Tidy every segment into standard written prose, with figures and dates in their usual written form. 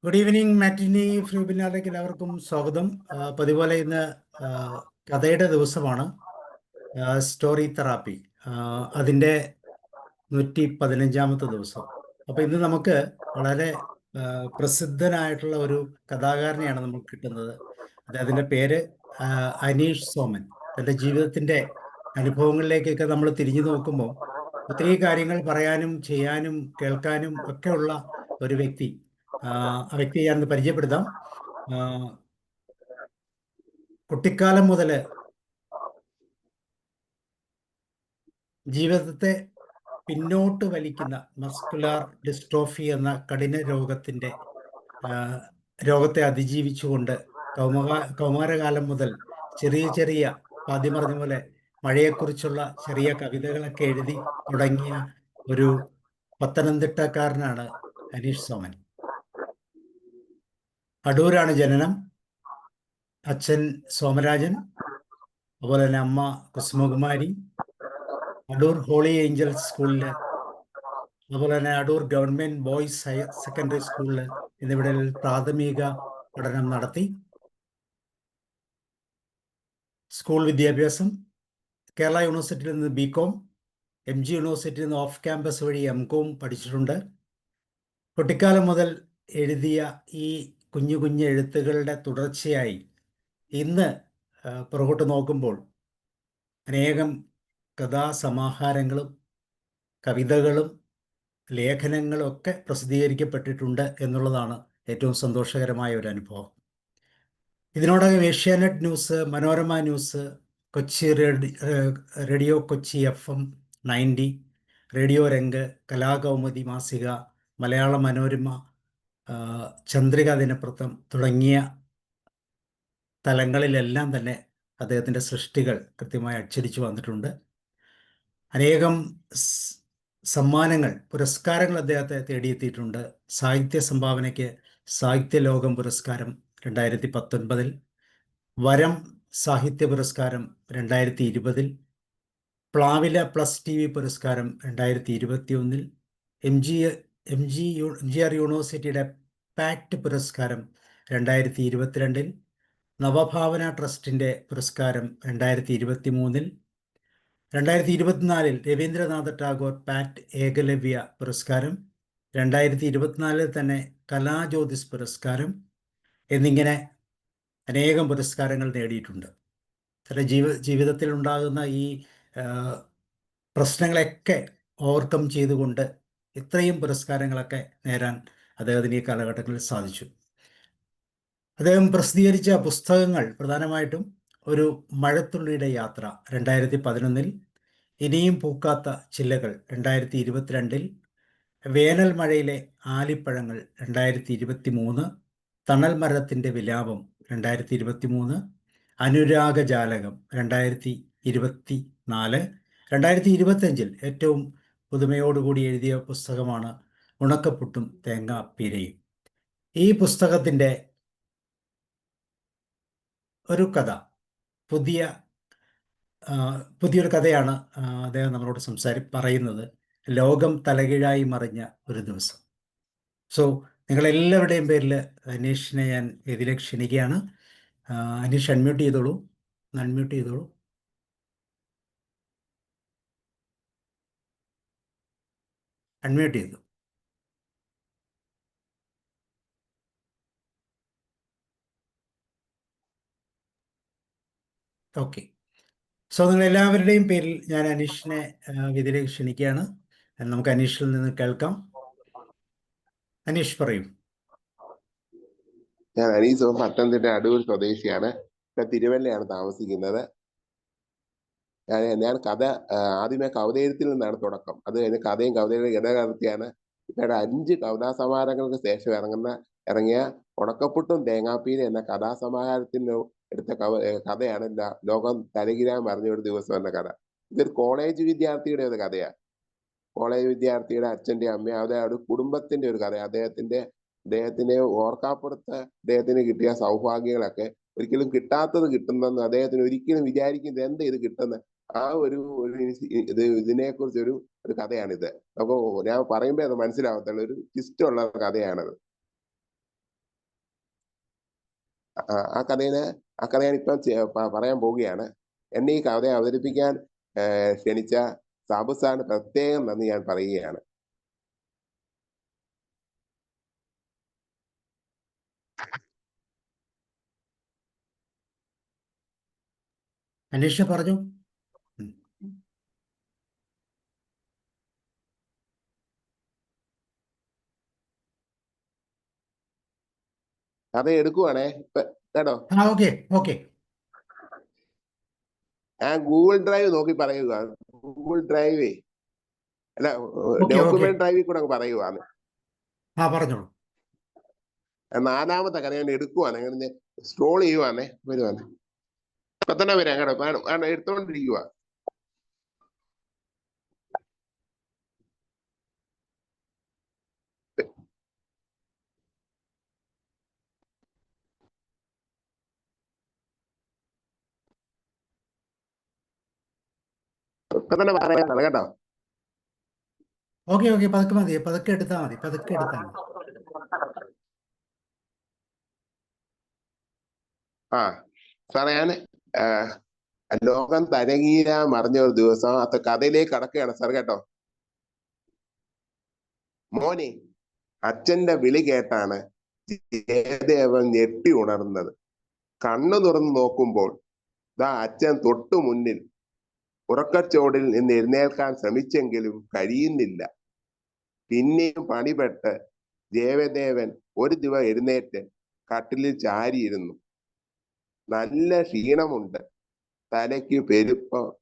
Good evening മാറ്റിനി ഫ്രീബിനാലേക്ക് എല്ലാവർക്കും സ്വാഗതം. പതിപോലെ ഇന്ന് ആ, കഥയുടെ ദിവസമാണ്. സ്റ്റോറി തെറാപ്പി അതിൻ്റെ 115ാമത്തെ ദിവസം. അപ്പോൾ ഇന്ന് നമുക്ക് വളരെ ആ, പ്രസിദ്ധനായിട്ടുള്ള ഒരു കഥാകാരനെയാണ് നമുക്ക് കിട്ടുന്നത്. അദ്ദേഹത്തിൻ്റെ പേര് ആ, അനീഷ് സോമൻ. തൻ്റെ ജീവിതത്തിൻ്റെ അനുഭവങ്ങളിലേക്കൊക്കെ നമ്മൾ തിരിഞ്ഞു നോക്കുമ്പോൾ ഒത്തിരി കാര്യങ്ങൾ പറയാനും ചെയ്യാനും കേൾക്കാനും ഒക്കെയുള്ള ഒരു വ്യക്തി. ആ വ്യക്തിയെ ഞാൻ പരിചയപ്പെടുത്താം. ആ, കുട്ടിക്കാലം മുതൽ ജീവിതത്തെ പിന്നോട്ട് വലിക്കുന്ന മസ്കുലാർ ഡിസ്ട്രോഫി എന്ന കഠിന ആ, രോഗത്തെ അതിജീവിച്ചുകൊണ്ട് കൗമാരകാലം മുതൽ ചെറിയ ചെറിയ ആദ്യം പറഞ്ഞ പോലെ മഴയെക്കുറിച്ചുള്ള ചെറിയ കവിതകളൊക്കെ എഴുതി തുടങ്ങിയ ഒരു പത്തനംതിട്ടക്കാരനാണ് അനീഷ് സോമൻ. അടൂരാണ് ജനനം. അച്ഛൻ സോമരാജൻ, അതുപോലെ തന്നെ അമ്മ കുസുമകുമാരി. അടൂർ ഹോളി ഏഞ്ചൽസ് സ്കൂളിൽ, അതുപോലെ തന്നെ Adoor government boys higher secondary സ്കൂളിൽ എന്നിവിടങ്ങളിൽ പ്രാഥമിക പഠനം നടത്തി. സ്കൂൾ വിദ്യാഭ്യാസം കേരള യൂണിവേഴ്സിറ്റിയിൽ നിന്ന് ബികോം, MG യൂണിവേഴ്സിറ്റിയിൽ നിന്ന് ഓഫ് ക്യാമ്പസ് വഴി MCOM പഠിച്ചിട്ടുണ്ട്. കുട്ടിക്കാലം മുതൽ എഴുതിയ ഈ കുഞ്ഞു കുഞ്ഞു എഴുത്തുകളുടെ തുടർച്ചയായി ഇന്ന് പുറകോട്ട് നോക്കുമ്പോൾ അനേകം കഥാസമാഹാരങ്ങളും കവിതകളും ലേഖനങ്ങളും ഒക്കെ പ്രസിദ്ധീകരിക്കപ്പെട്ടിട്ടുണ്ട് എന്നുള്ളതാണ് ഏറ്റവും സന്തോഷകരമായ ഒരു അനുഭവം. ഇതിനോടകം Asianet news, Manorama news, Kochi radio Kochi FM 90, radio Rang, Kalakaumudi മാസിക, മലയാള മനോരമ, ചന്ദ്രിക ദിനപത്രം തുടങ്ങിയ തലങ്ങളിലെല്ലാം തന്നെ അദ്ദേഹത്തിൻ്റെ സൃഷ്ടികൾ കൃത്യമായി അച്ചടിച്ചു വന്നിട്ടുണ്ട്. അനേകം സമ്മാനങ്ങൾ, പുരസ്കാരങ്ങൾ അദ്ദേഹത്തെ തേടിയെത്തിയിട്ടുണ്ട്. സാഹിത്യ സംഭാവനയ്ക്ക് സാഹിത്യ ലോകം പുരസ്കാരം 2019, വരം സാഹിത്യ പുരസ്കാരം 2020, പ്ലാവില പ്ലസ് TV പുരസ്കാരം 2021, MGR യൂണിവേഴ്സിറ്റിയുടെ പാക്ട് പുരസ്കാരം 2022, നവഭാവന ട്രസ്റ്റിൻ്റെ പുരസ്കാരം 2023, 2024 രവീന്ദ്രനാഥ ടാഗോർ പാറ്റ് ഏകലവ്യ പുരസ്കാരം, 2024 തന്നെ കലാജ്യോതിസ് പുരസ്കാരം എന്നിങ്ങനെ അനേകം പുരസ്കാരങ്ങൾ നേടിയിട്ടുണ്ട്. തൻ്റെ ജീവിതത്തിൽ ഉണ്ടാകുന്ന ഈ പ്രശ്നങ്ങളെയൊക്കെ ഓവർകം ചെയ്തുകൊണ്ട് ഇത്രയും പുരസ്കാരങ്ങളൊക്കെ നേടാൻ അദ്ദേഹത്തിന് ഈ കാലഘട്ടങ്ങളിൽ സാധിച്ചു. അദ്ദേഹം പ്രസിദ്ധീകരിച്ച പുസ്തകങ്ങൾ പ്രധാനമായിട്ടും ഒരു മഴത്തുള്ളിയുടെ യാത്ര 2011, ഇനിയും പൂക്കാത്ത ചില്ലകൾ 2022, വേനൽ മഴയിലെ ആലിപ്പഴങ്ങൾ 2023, തണൽ മരത്തിൻ്റെ വിലാപം 2023, അനുരാഗജാലകം 2024, 2025 ഏറ്റവും പുതുമയോടുകൂടി എഴുതിയ പുസ്തകമാണ് ഉണക്കപ്പുട്ടും തേങ്ങാപ്പീരയും. ഈ പുസ്തകത്തിൻ്റെ ഒരു കഥ, പുതിയൊരു കഥയാണ് അദ്ദേഹം നമ്മളോട് പറയുന്നത്. ലോകം തലകീഴായി മറിഞ്ഞ ഒരു ദിവസം. സോ നിങ്ങളെല്ലാവരുടെയും പേരിൽ അനീഷിനെ ഞാൻ ഇതിലേക്ക് ക്ഷണിക്കുകയാണ്. അനീഷ് അൺമ്യൂട്ട് ചെയ്തോളൂ. അൺമ്യൂട്ട് ചെയ്തു. ഓക്കെ. സോ നിങ്ങളെല്ലാവരുടെയും പേരിൽ ഞാൻ അനീഷിനെ ഇതിലേക്ക് ക്ഷണിക്കുകയാണ്. നമുക്ക് അനീഷിൽ നിന്ന് കേൾക്കാം. അനീഷ് പറയൂ. ഞാൻ അനീസ് പത്തനംതിട്ട അടൂർ സ്വദേശിയാണ്. ഇപ്പൊ തിരുവല്ലയാണ് താമസിക്കുന്നത്. ഞാൻ കഥ ആദ്യമേ കവിതയെഴുത്തിൽ നിന്നാണ് തുടക്കം. അത് കഴിഞ്ഞ് കഥയും കവിതയുടെ ഇടകലർത്തിയാണ് പിന്നീട് 5 കവിതാസമാഹാരങ്ങൾക്ക് ശേഷം ഇറങ്ങിയ ഉണക്കപ്പുട്ടും തേങ്ങാപ്പീര എന്ന കഥാസമാഹാരത്തിന് എടുത്ത കഥയാണ് ലോകം തലകീഴാൻ മറിഞ്ഞ ഒരു ദിവസം എന്ന കഥ. ഇതൊരു കോളേജ് വിദ്യാർത്ഥിയുടെ ഒരു കഥയാണ്. കോളേജ് വിദ്യാർത്ഥിയുടെ അച്ഛൻ്റെ അമ്മയും അവരുടെ കുടുംബത്തിന്റെ ഒരു കഥ. അദ്ദേഹത്തിന് ഓർക്കാപ്പുറത്ത് അദ്ദേഹത്തിന് കിട്ടിയ സൗഭാഗ്യങ്ങളൊക്കെ ഒരിക്കലും കിട്ടാത്തത് കിട്ടുന്നെന്ന് അദ്ദേഹത്തിന് ഒരിക്കലും വിചാരിക്കുന്നത് എന്ത് ഇത് കിട്ടുന്ന ആ ഒരു ഇതിനെക്കുറിച്ച് ഒരു കഥയാണിത്. അപ്പൊ ഞാൻ പറയുമ്പോ അത് മനസ്സിലാവത്തുള്ള ഒരു ട്വിസ്റ്റ് ഉള്ള കഥയാണത്. ആ കഥ ഞാനിപ്പം പറയാൻ പോവുകയാണ്. എന്നെ ഈ കഥ അവതരിപ്പിക്കാൻ ക്ഷണിച്ച സാബു സാറിന് പ്രത്യേകം നന്ദി ഞാൻ പറയുകയാണ്. അനീഷ പറഞ്ഞു. കഥ എടുക്കുവാണേ കേട്ടോ. Okay okay. ഞാൻ ഗൂഗിൾ ഡ്രൈവ് നോക്കി പറയുക. ഗൂഗിൾ ഡ്രൈവേ അല്ല, ഓക്കെ ഡോക്യുമെന്റ് ഡ്രൈവിൽ കൂടെ പറയുവാണ്. പറഞ്ഞോളൂ. 4ാമത്തെ കഥ ഞാൻ എടുക്കുവാണ്. അങ്ങനെ സ്ക്രോൾ ചെയ്യുവാണേ, വരുവാണ്. ഇപ്പൊ തന്നെ വരാം കേട്ടോ. എടുത്തോണ്ടിരിക്കുക. ഇപ്പൊ തന്നെ പറയാം കേട്ടോ. ഓക്കെ പതുക്കെ മതി, പതുക്കെ എടുത്താൽ മതി. സാറേ, ഞാൻ ലോകം തരംഗീര മറിഞ്ഞ ഒരു ദിവസം അത് കഥയിലേക്ക് കടക്കുകയാണ് സാർ കേട്ടോ. മോനെ, അച്ഛന്റെ വിളി കേട്ടാണ് ജയദേവൻ ഞെട്ടി ഉണർന്നത്. കണ്ണു തുറന്നു നോക്കുമ്പോൾ അച്ഛൻ തൊട്ടു മുന്നിൽ. ഉറക്കച്ചോടിൽ നിന്ന് എഴുന്നേൽക്കാൻ ശ്രമിച്ചെങ്കിലും കഴിയുന്നില്ല. പിന്നെയും പണിപ്പെട്ട് ജയദേവൻ ഒരു ദിവസം എഴുന്നേറ്റ് കട്ടിലിൽ ചാരിയിരുന്നു. നല്ല ക്ഷീണമുണ്ട്. തലയ്ക്ക്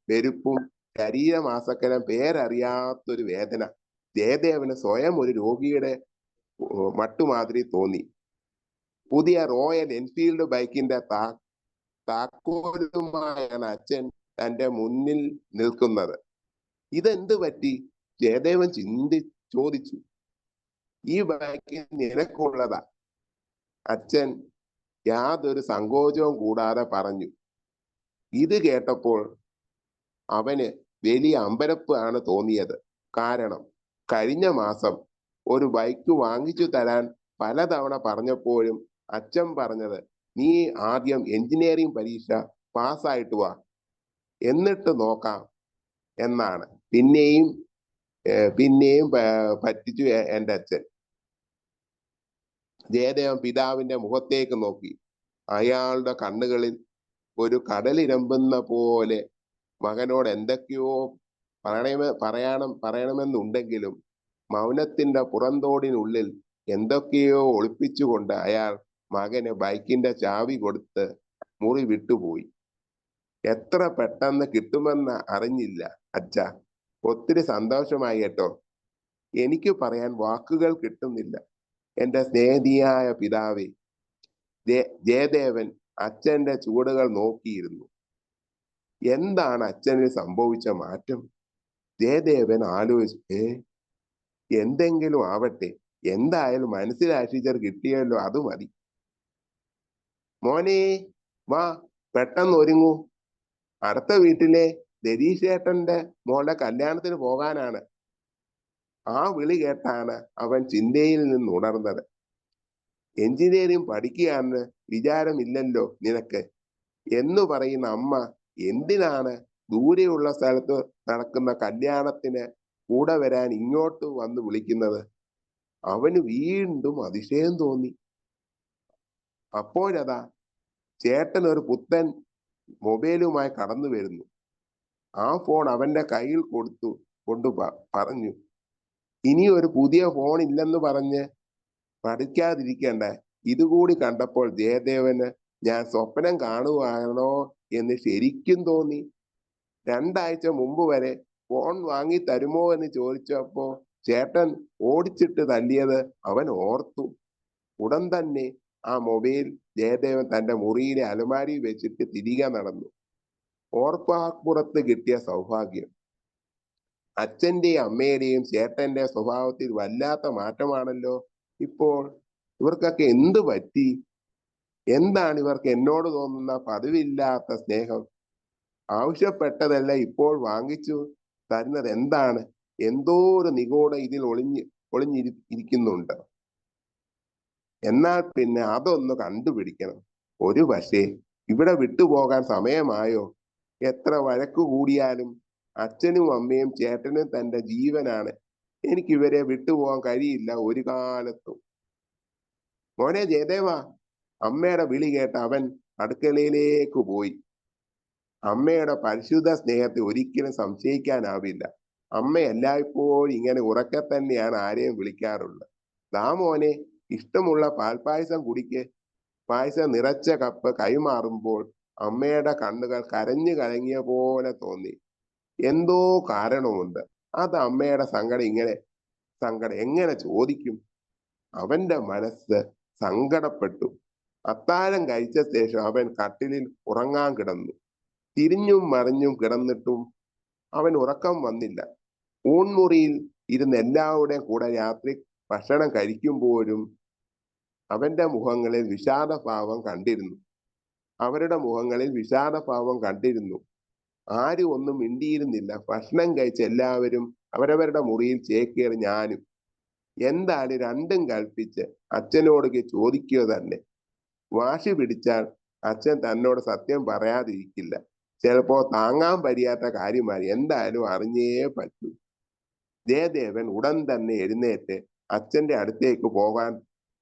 പെരുപ്പും ശരീരമാസകലം പേരറിയാത്തൊരു വേദന. ജയദേവന് സ്വയം ഒരു രോഗിയുടെ മട്ടുമാതിരി തോന്നി. പുതിയ റോയൽ എൻഫീൽഡ് ബൈക്കിന്റെ താക്കോലുമായാണ് അച്ഛൻ തന്റെ മുന്നിൽ നിൽക്കുന്നത്. ഇതെന്ത് പറ്റി? ജയദേവൻ ചോദിച്ചു. ഈ ബൈക്ക് നിനക്കുള്ളതാ, അച്ഛൻ യാതൊരു സങ്കോചവും കൂടാതെ പറഞ്ഞു. ഇത് കേട്ടപ്പോൾ അവന് വലിയ അമ്പരപ്പ് ആണ് തോന്നിയത്. കാരണം കഴിഞ്ഞ മാസം ഒരു ബൈക്ക് വാങ്ങിച്ചു തരാൻ പലതവണ പറഞ്ഞപ്പോഴും അച്ഛൻ പറഞ്ഞത്, നീ ആദ്യം എഞ്ചിനീയറിംഗ് പരീക്ഷ പാസ്സായിട്ട് വാ, എന്നിട്ട് നോക്കാം എന്നാണ്. പിന്നെയും പറ്റിച്ചു എൻ്റെ അച്ഛൻ. ജയദേവൻ പിതാവിന്റെ മുഖത്തേക്ക് നോക്കി. അയാളുടെ കണ്ണുകളിൽ ഒരു കടലിരമ്പുന്ന പോലെ മകനോട് എന്തൊക്കെയോ പറയണമെന്നുണ്ടെങ്കിലും മൗനത്തിന്റെ പുറന്തോടിനുള്ളിൽ എന്തൊക്കെയോ ഒളിപ്പിച്ചുകൊണ്ട് അയാൾ മകന് ബൈക്കിന്റെ ചാവി കൊടുത്ത് മുറി വിട്ടുപോയി. എത്ര പെട്ടെന്ന് കിട്ടുമെന്ന് അറിഞ്ഞില്ല അച്ഛ. ഒത്തിരി സന്തോഷമായി കേട്ടോ. എനിക്ക് പറയാൻ വാക്കുകൾ കിട്ടുന്നില്ല എന്റെ സ്നേഹിയായ പിതാവേ. ജയദേവൻ അച്ഛന്റെ ചുവടുകൾ നോക്കിയിരുന്നു. എന്താണ് അച്ഛന് സംഭവിച്ച മാറ്റം? ജയദേവൻ ആലോചിച്ചു. എന്തെങ്കിലും ആവട്ടെ, എന്തായാലും മനസ്സിലാ ടീച്ചർ കിട്ടിയല്ലോ, അത് മതി. മോനെ വാ, പെട്ടെന്ന് ഒരുങ്ങൂ. അടുത്ത വീട്ടിലെ രതീഷേട്ടന്റെ മോളുടെ കല്യാണത്തിന് പോകാനാണ്. ആ വിളി കേട്ടാണ് അവൻ ചിന്തയിൽ നിന്ന് ഉണർന്നത്. എഞ്ചിനീയറിംഗ് പഠിക്കുകയാണെന്ന് വിചാരമില്ലല്ലോ നിനക്ക് എന്ന് പറയുന്ന അമ്മ എന്തിനാണ് ദൂരെയുള്ള സ്ഥലത്ത് നടക്കുന്ന കല്യാണത്തിന് കൂടെ വരാൻ ഇങ്ങോട്ട് വന്ന് വിളിക്കുന്നത്? അവന് വീണ്ടും അതിശയം തോന്നി. അപ്പോഴതാ ചേട്ടൻ ഒരു പുത്തൻ മൊബൈലുമായി കടന്നു വരുന്നു. ആ ഫോൺ അവന്റെ കയ്യിൽ കൊണ്ട് പറഞ്ഞു, ഇനി ഒരു പുതിയ ഫോൺ ഇല്ലെന്ന് പറഞ്ഞ് പഠിക്കാതിരിക്കേണ്ട. ഇതുകൂടി കണ്ടപ്പോൾ ജയദേവന് ഞാൻ സ്വപ്നം കാണുവാണോ എന്ന് ശരിക്കും തോന്നി. 2 ആഴ്ച മുമ്പ് വരെ ഫോൺ വാങ്ങി തരുമോ എന്ന് ചോദിച്ചപ്പോ ചേട്ടൻ ഓടിച്ചിട്ട് തല്ലിയത് അവൻ ഓർത്തു. ഉടൻ തന്നെ ആ മൊബൈൽ ജയദേവൻ തന്റെ മുറിയിലെ അലമാരിയിൽ വെച്ചിട്ട് തിരികെ നടന്നു. ഓർപ്പാപ്പുറത്ത് കിട്ടിയ സൗഭാഗ്യം. അച്ഛന്റെയും അമ്മയുടെയും ചേട്ടന്റെ സ്വഭാവത്തിൽ വല്ലാത്ത മാറ്റമാണല്ലോ ഇപ്പോൾ. ഇവർക്കൊക്കെ എന്ത് പറ്റി? എന്താണ് ഇവർക്ക് എന്നോട് തോന്നുന്ന പതിവില്ലാത്ത സ്നേഹം? ആവശ്യപ്പെട്ടതെല്ലാം ഇപ്പോൾ വാങ്ങിച്ചു തരുന്നത് എന്താണ്? എന്തോ ഒരു നിഗൂഢ ഇതിൽ ഒളിഞ്ഞിരിക്കുന്നുണ്ട്. എന്നാൽ പിന്നെ അതൊന്ന് കണ്ടുപിടിക്കണം. ഒരു പക്ഷേ ഇവിടെ വിട്ടുപോകാൻ സമയമായോ? എത്ര വഴക്കു കൂടിയാലും അച്ഛനും അമ്മയും ചേട്ടനും തന്റെ ജീവനാണ്. എനിക്ക് ഇവരെ വിട്ടുപോകാൻ കഴിയില്ല ഒരു കാലത്തും. മോനെ ജയദേവ, അമ്മയുടെ വിളി കേട്ട് അവൻ അടുക്കളയിലേക്ക് പോയി. അമ്മയുടെ പരിശുദ്ധ സ്നേഹത്തെ ഒരിക്കലും സംശയിക്കാനാവില്ല. അമ്മ എല്ലായ്പ്പോഴും ഇങ്ങനെ ഉറക്കെ തന്നെയാണ് ആരെയും വിളിക്കാറുള്ളത്. ദാ മോനെ, ഇഷ്ടമുള്ള പാൽപ്പായസം കുടിക്ക്. പായസം നിറച്ച കപ്പ് കൈമാറുമ്പോൾ അമ്മയുടെ കണ്ണുകൾ കരഞ്ഞു കലങ്ങിയ പോലെ തോന്നി. എന്തോ കാരണമുണ്ട്. അത് അമ്മയുടെ സങ്കടം എങ്ങനെ ചോദിക്കും? അവന്റെ മനസ്സ് സങ്കടപ്പെട്ടു. അത്താഴം കഴിച്ച ശേഷം അവൻ കട്ടിലിൽ ഉറങ്ങാൻ കിടന്നു. തിരിഞ്ഞും മറിഞ്ഞും കിടന്നിട്ടും അവൻ ഉറക്കം വന്നില്ല. ഊൺമുറിയിൽ ഇരുന്ന് എല്ലാവരുടെയും കൂടെ രാത്രി ഭക്ഷണം കഴിക്കുമ്പോഴും അവന്റെ മുഖങ്ങളിൽ വിഷാദഭാവം കണ്ടിരുന്നു. അവരുടെ മുഖങ്ങളിൽ വിഷാദഭാവം കണ്ടിരുന്നു. ആരും ഒന്നും മിണ്ടിയിരുന്നില്ല. ഭക്ഷണം കഴിച്ച എല്ലാവരും അവരവരുടെ മുറിയിൽ ചേക്കേറി ഞാനും. എന്തായാലും രണ്ടും കൽപ്പിച്ച് അച്ഛനോട് ചോദിക്കുക തന്നെ. വാശി പിടിച്ചാൽ അച്ഛൻ തന്നോട് സത്യം പറയാതിരിക്കില്ല. ചിലപ്പോ താങ്ങാൻ കഴിയാത്ത കാര്യമായി എന്തായാലും അറിഞ്ഞേ പറ്റൂ. ജയദേവൻ ഉടൻ തന്നെ എഴുന്നേറ്റ് അച്ഛന്റെ അടുത്തേക്ക് പോകാൻ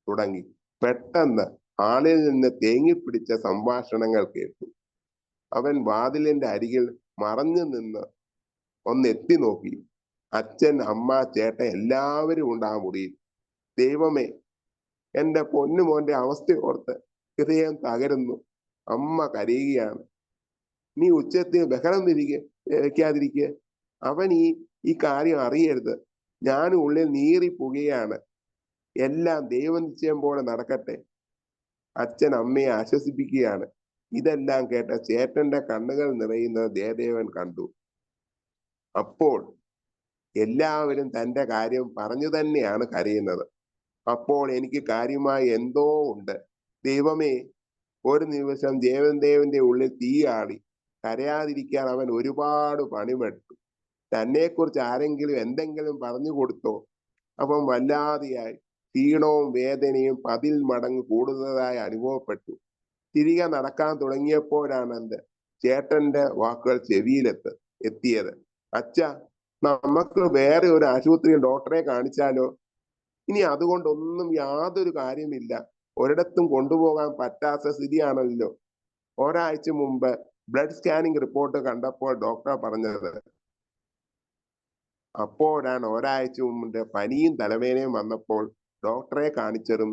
തുടങ്ങി. പെട്ടെന്ന് ആളിൽ നിന്ന് തേങ്ങിപ്പിടിച്ച സംഭാഷണങ്ങൾ കേട്ടു. അവൻ വാതിലിന്റെ അരികിൽ മറഞ്ഞു നിന്ന് ഒന്ന് എത്തി നോക്കി. അച്ഛൻ, അമ്മ, ചേട്ടൻ എല്ലാവരും ഉണ്ട് ആ മുറിയിൽ. ദൈവമേ, എന്റെ പൊന്നുമോന്റെ അവസ്ഥയോർത്ത് ഹൃദയം തകരുന്നു. അമ്മ കരയുകയാണ്. നീ ഉച്ചത്തിൽ ബഹളം വെക്കാതിരിക്കുക. അവൻ ഈ കാര്യം അറിയരുത്. ഞാൻ ഉള്ളിൽ നീറിപ്പോകുകയാണ്. എല്ലാം ദൈവനിശ്ചയം പോലെ നടക്കട്ടെ. അച്ഛൻ അമ്മയെ ആശ്വസിപ്പിക്കുകയാണ്. ഇതെല്ലാം കേട്ട ചേട്ടന്റെ കണ്ണുകൾ നിറയുന്നത് ജയദേവൻ കണ്ടു. അപ്പോൾ എല്ലാവരും തന്റെ കാര്യം പറഞ്ഞു തന്നെയാണ് കരയുന്നത്. അപ്പോൾ എനിക്ക് കാര്യമായി എന്തോ ഉണ്ട്. ദൈവമേ, ഒരു നിമിഷം ദേവന്റെ ഉള്ളിൽ തീയാളി. കരയാതിരിക്കാൻ അവൻ ഒരുപാട് പണിപെട്ടു. തന്നെക്കുറിച്ച് ആരെങ്കിലും എന്തെങ്കിലും പറഞ്ഞു കൊടുത്തോ? അവൻ വല്ലാതെയായി. ക്ഷീണവും വേദനയും 10 മടങ്ങ് കൂടുതലായി അനുഭവപ്പെട്ടു. തിരികെ നടക്കാൻ തുടങ്ങിയപ്പോഴാണ് ചേട്ടന്റെ വാക്കുകൾ എത്തിയത്. അച്ഛ, നമുക്ക് വേറെ ഒരു ആശുപത്രിയിൽ ഡോക്ടറെ കാണിച്ചാലോ? ഇനി അതുകൊണ്ടൊന്നും യാതൊരു കാര്യമില്ല. ഒരിടത്തും കൊണ്ടുപോകാൻ പറ്റാത്ത സ്ഥിതിയാണല്ലോ. ഒരാഴ്ച മുമ്പ് ബ്ലഡ് സ്കാനിങ് റിപ്പോർട്ട് കണ്ടപ്പോൾ ഡോക്ടർ പറഞ്ഞത്. അപ്പോഴാണ് ഒരാഴ്ച മുമ്പ് പനിയും തലവേദനയും വന്നപ്പോൾ ഡോക്ടറെ കാണിച്ചതും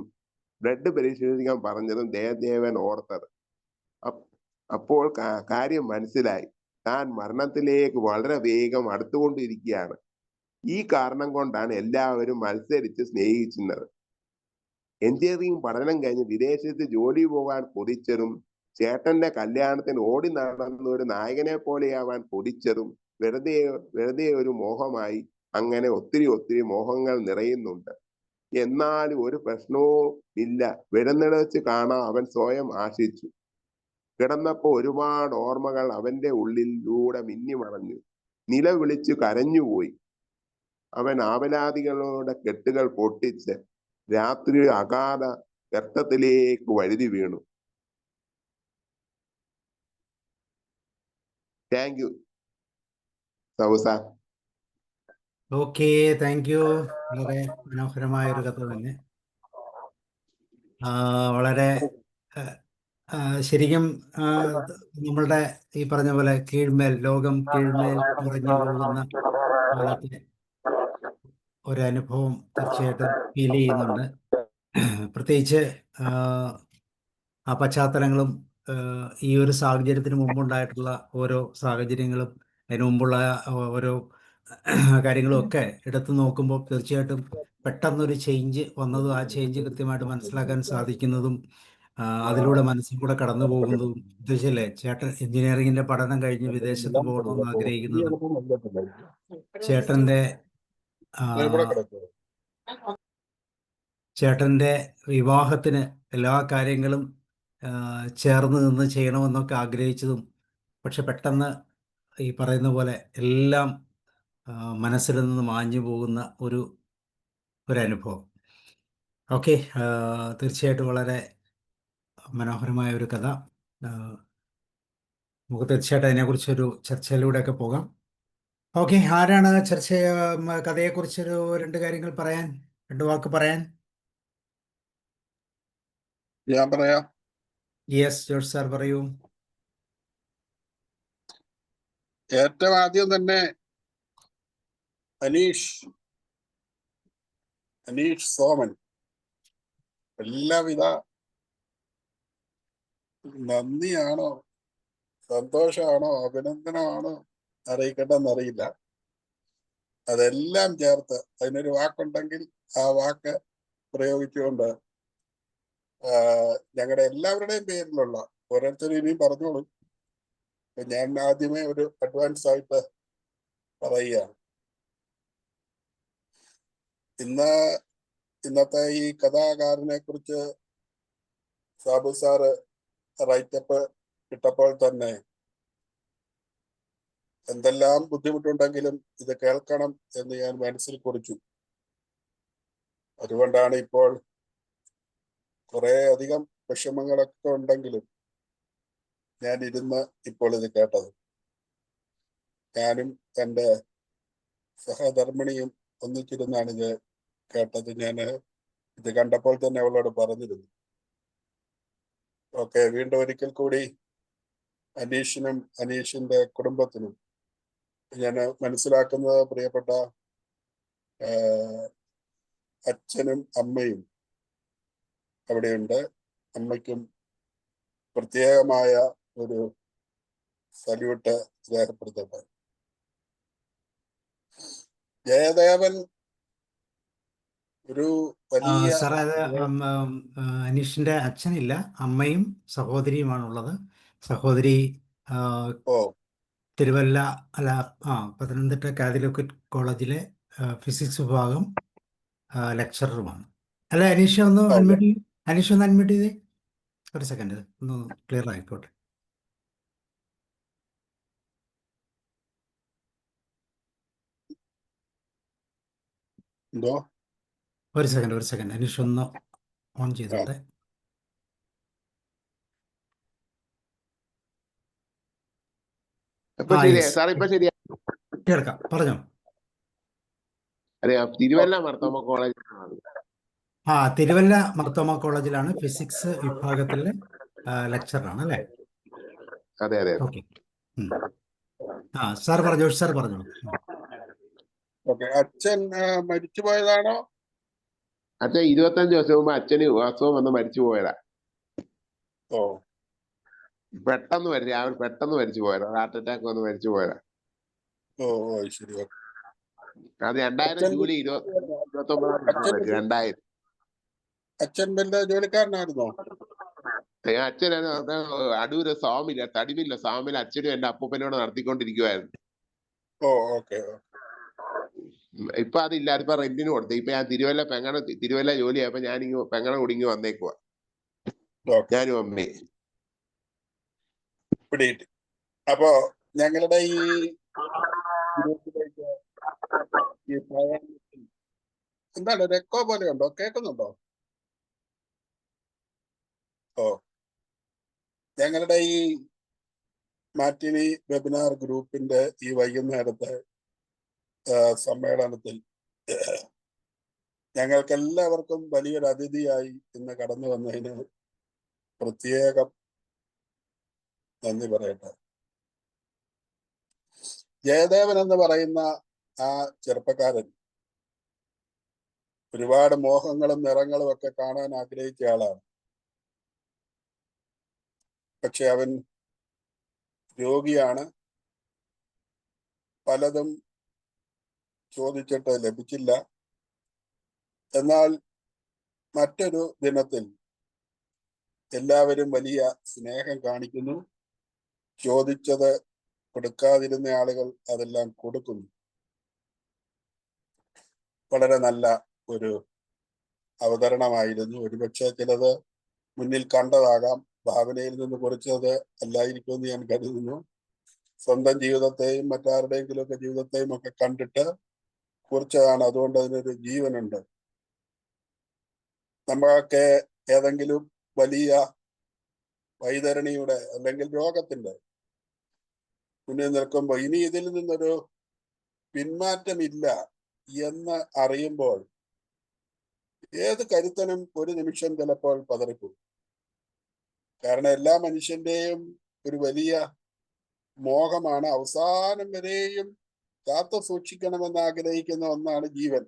ബ്ലഡ് പരിശോധിക്കാൻ പറഞ്ഞതും ജയദേവൻ ഓർത്തത്. അപ്പോൾ കാര്യം മനസ്സിലായി. താൻ മരണത്തിലേക്ക് വളരെ വേഗം അടുത്തുകൊണ്ടിരിക്കുകയാണ്. ഈ കാരണം കൊണ്ടാണ് എല്ലാവരും മത്സരിച്ച് സ്നേഹിക്കുന്നത്. എഞ്ചിനീയറിംഗ് പഠനം കഴിഞ്ഞ് വിദേശത്ത് ജോലി പോകാൻ കൊതിച്ചതും ചേട്ടന്റെ കല്യാണത്തിന് ഓടി നടന്ന ഒരു നായകനെ പോലെയാവാൻ കൊതിച്ചതും വെറുതെ ഒരു മോഹമായി. അങ്ങനെ ഒത്തിരി മോഹങ്ങൾ നിറയുന്നുണ്ട്. എന്നാലും ഒരു പ്രശ്നവും ഇല്ല. വെച്ച് കാണാൻ അവൻ സ്വയം ആശിച്ചു. കിടന്നപ്പോ ഒരുപാട് ഓർമ്മകൾ അവന്റെ ഉള്ളിലൂടെ മിന്നിമറഞ്ഞു. നിലവിളിച്ചു കരഞ്ഞുപോയി. അവൻ ആവലാതികളുടെ കെട്ടുകൾ പൊട്ടിച്ച് രാത്രി അഗാധ ഗർത്തത്തിലേക്ക് വഴുതി വീണു. താങ്ക് യു സൗസ. Okay, thank you. വളരെ മനോഹരമായ ഒരു കഥ തന്നെ. വളരെ ശരിക്കും നമ്മളുടെ ഈ പറഞ്ഞ പോലെ ലോകം കീഴ്മേൽ മറിഞ്ഞു പോകുന്ന പോലത്തെ ഒരനുഭവം തീർച്ചയായിട്ടും ഫീൽ ചെയ്യുന്നുണ്ട്. പ്രത്യേകിച്ച് ആ പശ്ചാത്തലങ്ങളും ഈ ഒരു സാഹചര്യത്തിന് മുമ്പുണ്ടായിട്ടുള്ള ഓരോ സാഹചര്യങ്ങളും അതിനു മുമ്പുള്ള ഓരോ കാര്യങ്ങളും ഒക്കെ എടുത്തു നോക്കുമ്പോൾ തീർച്ചയായിട്ടും പെട്ടെന്നൊരു ചേഞ്ച് വന്നതും ആ ചേഞ്ച് കൃത്യമായിട്ട് മനസ്സിലാക്കാൻ സാധിക്കുന്നതും അതിലൂടെ മനസ്സിൽ കൂടെ കടന്നു പോകുന്നതും ഉദ്ദേശിച്ചല്ലേ. ചേട്ടൻ എഞ്ചിനീയറിംഗിന്റെ പഠനം കഴിഞ്ഞ് വിദേശത്ത് പോകണമെന്ന് ആഗ്രഹിക്കുന്നതും ചേട്ടന്റെ വിവാഹത്തിന് എല്ലാ കാര്യങ്ങളും ചേർന്ന് നിന്ന് ചെയ്യണമെന്നൊക്കെ ആഗ്രഹിച്ചതും, പക്ഷെ പെട്ടെന്ന് ഈ പറയുന്ന പോലെ എല്ലാം മനസ്സിൽ നിന്ന് മാഞ്ഞു പോകുന്ന ഒരനുഭവം. ഓക്കെ, തീർച്ചയായിട്ടും വളരെ മനോഹരമായ ഒരു കഥ. ആ, നമുക്ക് തീർച്ചയായിട്ടും അതിനെക്കുറിച്ചൊരു ചർച്ചയിലൂടെയൊക്കെ പോകാം. ഓക്കെ, ആരാണ് കഥയെക്കുറിച്ചൊരു രണ്ട് കാര്യങ്ങൾ പറയാൻ, രണ്ട് വാക്ക് പറയാൻ? ഞാൻ പറയാം. യെസ്, ജോർജ് സാർ പറയൂ. ഏറ്റവും ആദ്യം തന്നെ അനീഷ് സോമൻ എല്ലാവിധ നന്ദിയാണോ സന്തോഷമാണോ അഭിനന്ദനമാണോ അറിയിക്കേണ്ടെന്നറിയില്ല. അതെല്ലാം ചേർത്ത് അതിനൊരു വാക്കുണ്ടെങ്കിൽ ആ വാക്ക് പ്രയോഗിച്ചുകൊണ്ട് ഞങ്ങളുടെ എല്ലാവരുടെയും പേരിലുള്ള ഓരോരുത്തരും ഇനിയും പറഞ്ഞോളൂ. ഞാൻ ആദ്യമേ ഒരു അഡ്വാൻസ് ആയിട്ട് പറയുകയാണ്. ഇന്നത്തെ ഈ കഥാകാരനെ കുറിച്ച് സാബു സാറ് റൈറ്റപ്പ് ഇട്ടപ്പോൾ തന്നെ എന്തെല്ലാം ബുദ്ധിമുട്ടുണ്ടെങ്കിലും ഇത് കേൾക്കണം എന്ന് ഞാൻ മനസ്സിൽ കുറിച്ചു. അതുകൊണ്ടാണ് ഇപ്പോൾ കുറെ അധികം വിഷമങ്ങളൊക്കെ ഉണ്ടെങ്കിലും ഞാൻ ഇരുന്ന് ഇപ്പോൾ ഇത് കേട്ടത്. ഞാനും എൻ്റെ സഹധർമ്മിണിയും ഒന്നിച്ചിരുന്നാണ് ഇത് കേട്ടത്. ഞാൻ ഇത് കണ്ടപ്പോൾ തന്നെ അവളോട് പറഞ്ഞിരുന്നു. ഓക്കെ, വീണ്ടും ഒരിക്കൽ കൂടി അനീഷിനും അനീഷിന്റെ കുടുംബത്തിനും ഞാൻ മനസ്സിലാക്കുന്നത് പ്രിയപ്പെട്ട അച്ഛനും അമ്മയും അവിടെയുണ്ട്. അമ്മയ്ക്കും പ്രത്യേകമായ ഒരു സല്യൂട്ട് രേഖപ്പെടുത്തട്ടെ. ജയദേവൻ ഒരു വലിയ സാർ, അത് അനീഷിന്റെ അച്ഛനില്ല, അമ്മയും സഹോദരിയുമാണുള്ളത്. സഹോദരി തിരുവല്ല അല്ല പത്തനംതിട്ട കാത്തലിക് കോളേജിലെ ഫിസിക്സ് വിഭാഗം ലെക്ചററുമാണ്. അല്ല, അനീഷ് ഒന്ന് അൺമ്യൂട്ട് ചെയ്തേ. ഒരു സെക്കൻഡ്, ഒന്ന് ക്ലിയർ ആയിക്കോട്ടെ. ഒരു സെക്കൻഡ് അനീഷ് ഒന്ന് ഓൺ ചെയ്തോട്ടെ. കേൾക്കാം, പറഞ്ഞോ. തിരുവല്ല മാർത്തോമ കോളേജ്. തിരുവല്ല മാർത്തോമ കോളേജിലാണ് ഫിസിക്സ് വിഭാഗത്തിലെ ലെക്ചറാണ് അല്ലേ? അതെ. ഓക്കെ. സാർ പറഞ്ഞു, സാർ പറഞ്ഞു. അച്ഛൻ മരിച്ചു പോയതാണോ? അച്ഛൻ 25 വർഷം മുമ്പ് അച്ഛന് അസുഖം വന്ന് മരിച്ചു പോയതാ. പെട്ടെന്ന് മരിച്ചു പോയതാ. ഹാർട്ട് അറ്റാക്ക് വന്ന് മരിച്ചു പോയതാ. ശരി. അത് 2000 ജൂലൈ 29 2000. അച്ഛൻ വലിയ ജോലിക്കാരനായിരുന്നോ? അച്ഛൻ അടൂര് സാമില്ല, തടിമില്ല സാമിൽ അച്ഛനും എന്റെ അപ്പൂപ്പനോട് നടത്തിക്കൊണ്ടിരിക്കുവായിരുന്നു. ഇപ്പൊ അതില്ല, അതിപ്പോ റെന്റിന് കൊടുത്തു. ഇപ്പൊ ഞാൻ തിരുവല്ല ജോലിയായപ്പോ ഞാൻ പെങ്ങളെ കുടുങ്ങി വന്നേക്കുവാ, ഞാനും അമ്മേ. അപ്പോ ഞങ്ങളുടെ ഈ എന്താണ് രക്കോ പോലെ ഉണ്ടോ? കേൾക്കുന്നുണ്ടോ? ഞങ്ങളുടെ ഈ മാറ്റിനി വെബിനാർ ഗ്രൂപ്പിന്റെ ഈ വൈകുന്നേരത്തെ സമ്മേളനത്തിൽ ഞങ്ങൾക്ക് എല്ലാവർക്കും വലിയൊരു അതിഥിയായി ഇന്ന് കടന്നു വന്നതിന് പ്രത്യേകം നന്ദി പറയട്ടെ. ജയദേവൻ എന്ന് പറയുന്ന ആ ചെറുപ്പക്കാരൻ ഒരുപാട് മോഹങ്ങളും നിറങ്ങളും ഒക്കെ കാണാൻ ആഗ്രഹിച്ച ആളാണ്. പക്ഷെ അവൻ രോഗിയാണ്. പലതും ചോദിച്ചിട്ട് ലഭിച്ചില്ല. എന്നാൽ മറ്റൊരു ദിനത്തിൽ എല്ലാവരും വലിയ സ്നേഹം കാണിക്കുന്നു. ചോദിച്ചത് കൊടുക്കാതിരുന്ന ആളുകൾ അതെല്ലാം കൊടുക്കുന്നു. വളരെ നല്ല ഒരു അവതരണമായിരുന്നു. ഒരുപക്ഷെ ചിലത് മുന്നിൽ കണ്ടതാകാം, ഭാവനയിൽ നിന്ന് കുറിച്ചത് അല്ലായിരിക്കുമെന്ന് ഞാൻ കരുതുന്നു. സ്വന്തം ജീവിതത്തെയും മറ്റാരുടെയെങ്കിലുമൊക്കെ ജീവിതത്തെയും ഒക്കെ കണ്ടിട്ട് കുറിച്ചതാണ്. അതുകൊണ്ട് അതിനൊരു ജീവനുണ്ട്. നമ്മളൊക്കെ ഏതെങ്കിലും വലിയ വൈതരണിയുടെ അല്ലെങ്കിൽ രോഗത്തിന്റെ മുന്നിൽ നിൽക്കുമ്പോൾ ഇനി ഇതിൽ നിന്നൊരു പിന്മാറ്റമില്ല എന്ന് അറിയുമ്പോൾ ഏത് കരുത്തനും ഒരു നിമിഷം ചിലപ്പോൾ പതറിപ്പോകും. കാരണം എല്ലാ മനുഷ്യന്റെയും ഒരു വലിയ മോഹമാണ് അവസാനം വരെയും കാത്തു സൂക്ഷിക്കണമെന്ന് ആഗ്രഹിക്കുന്ന ഒന്നാണ് ജീവൻ.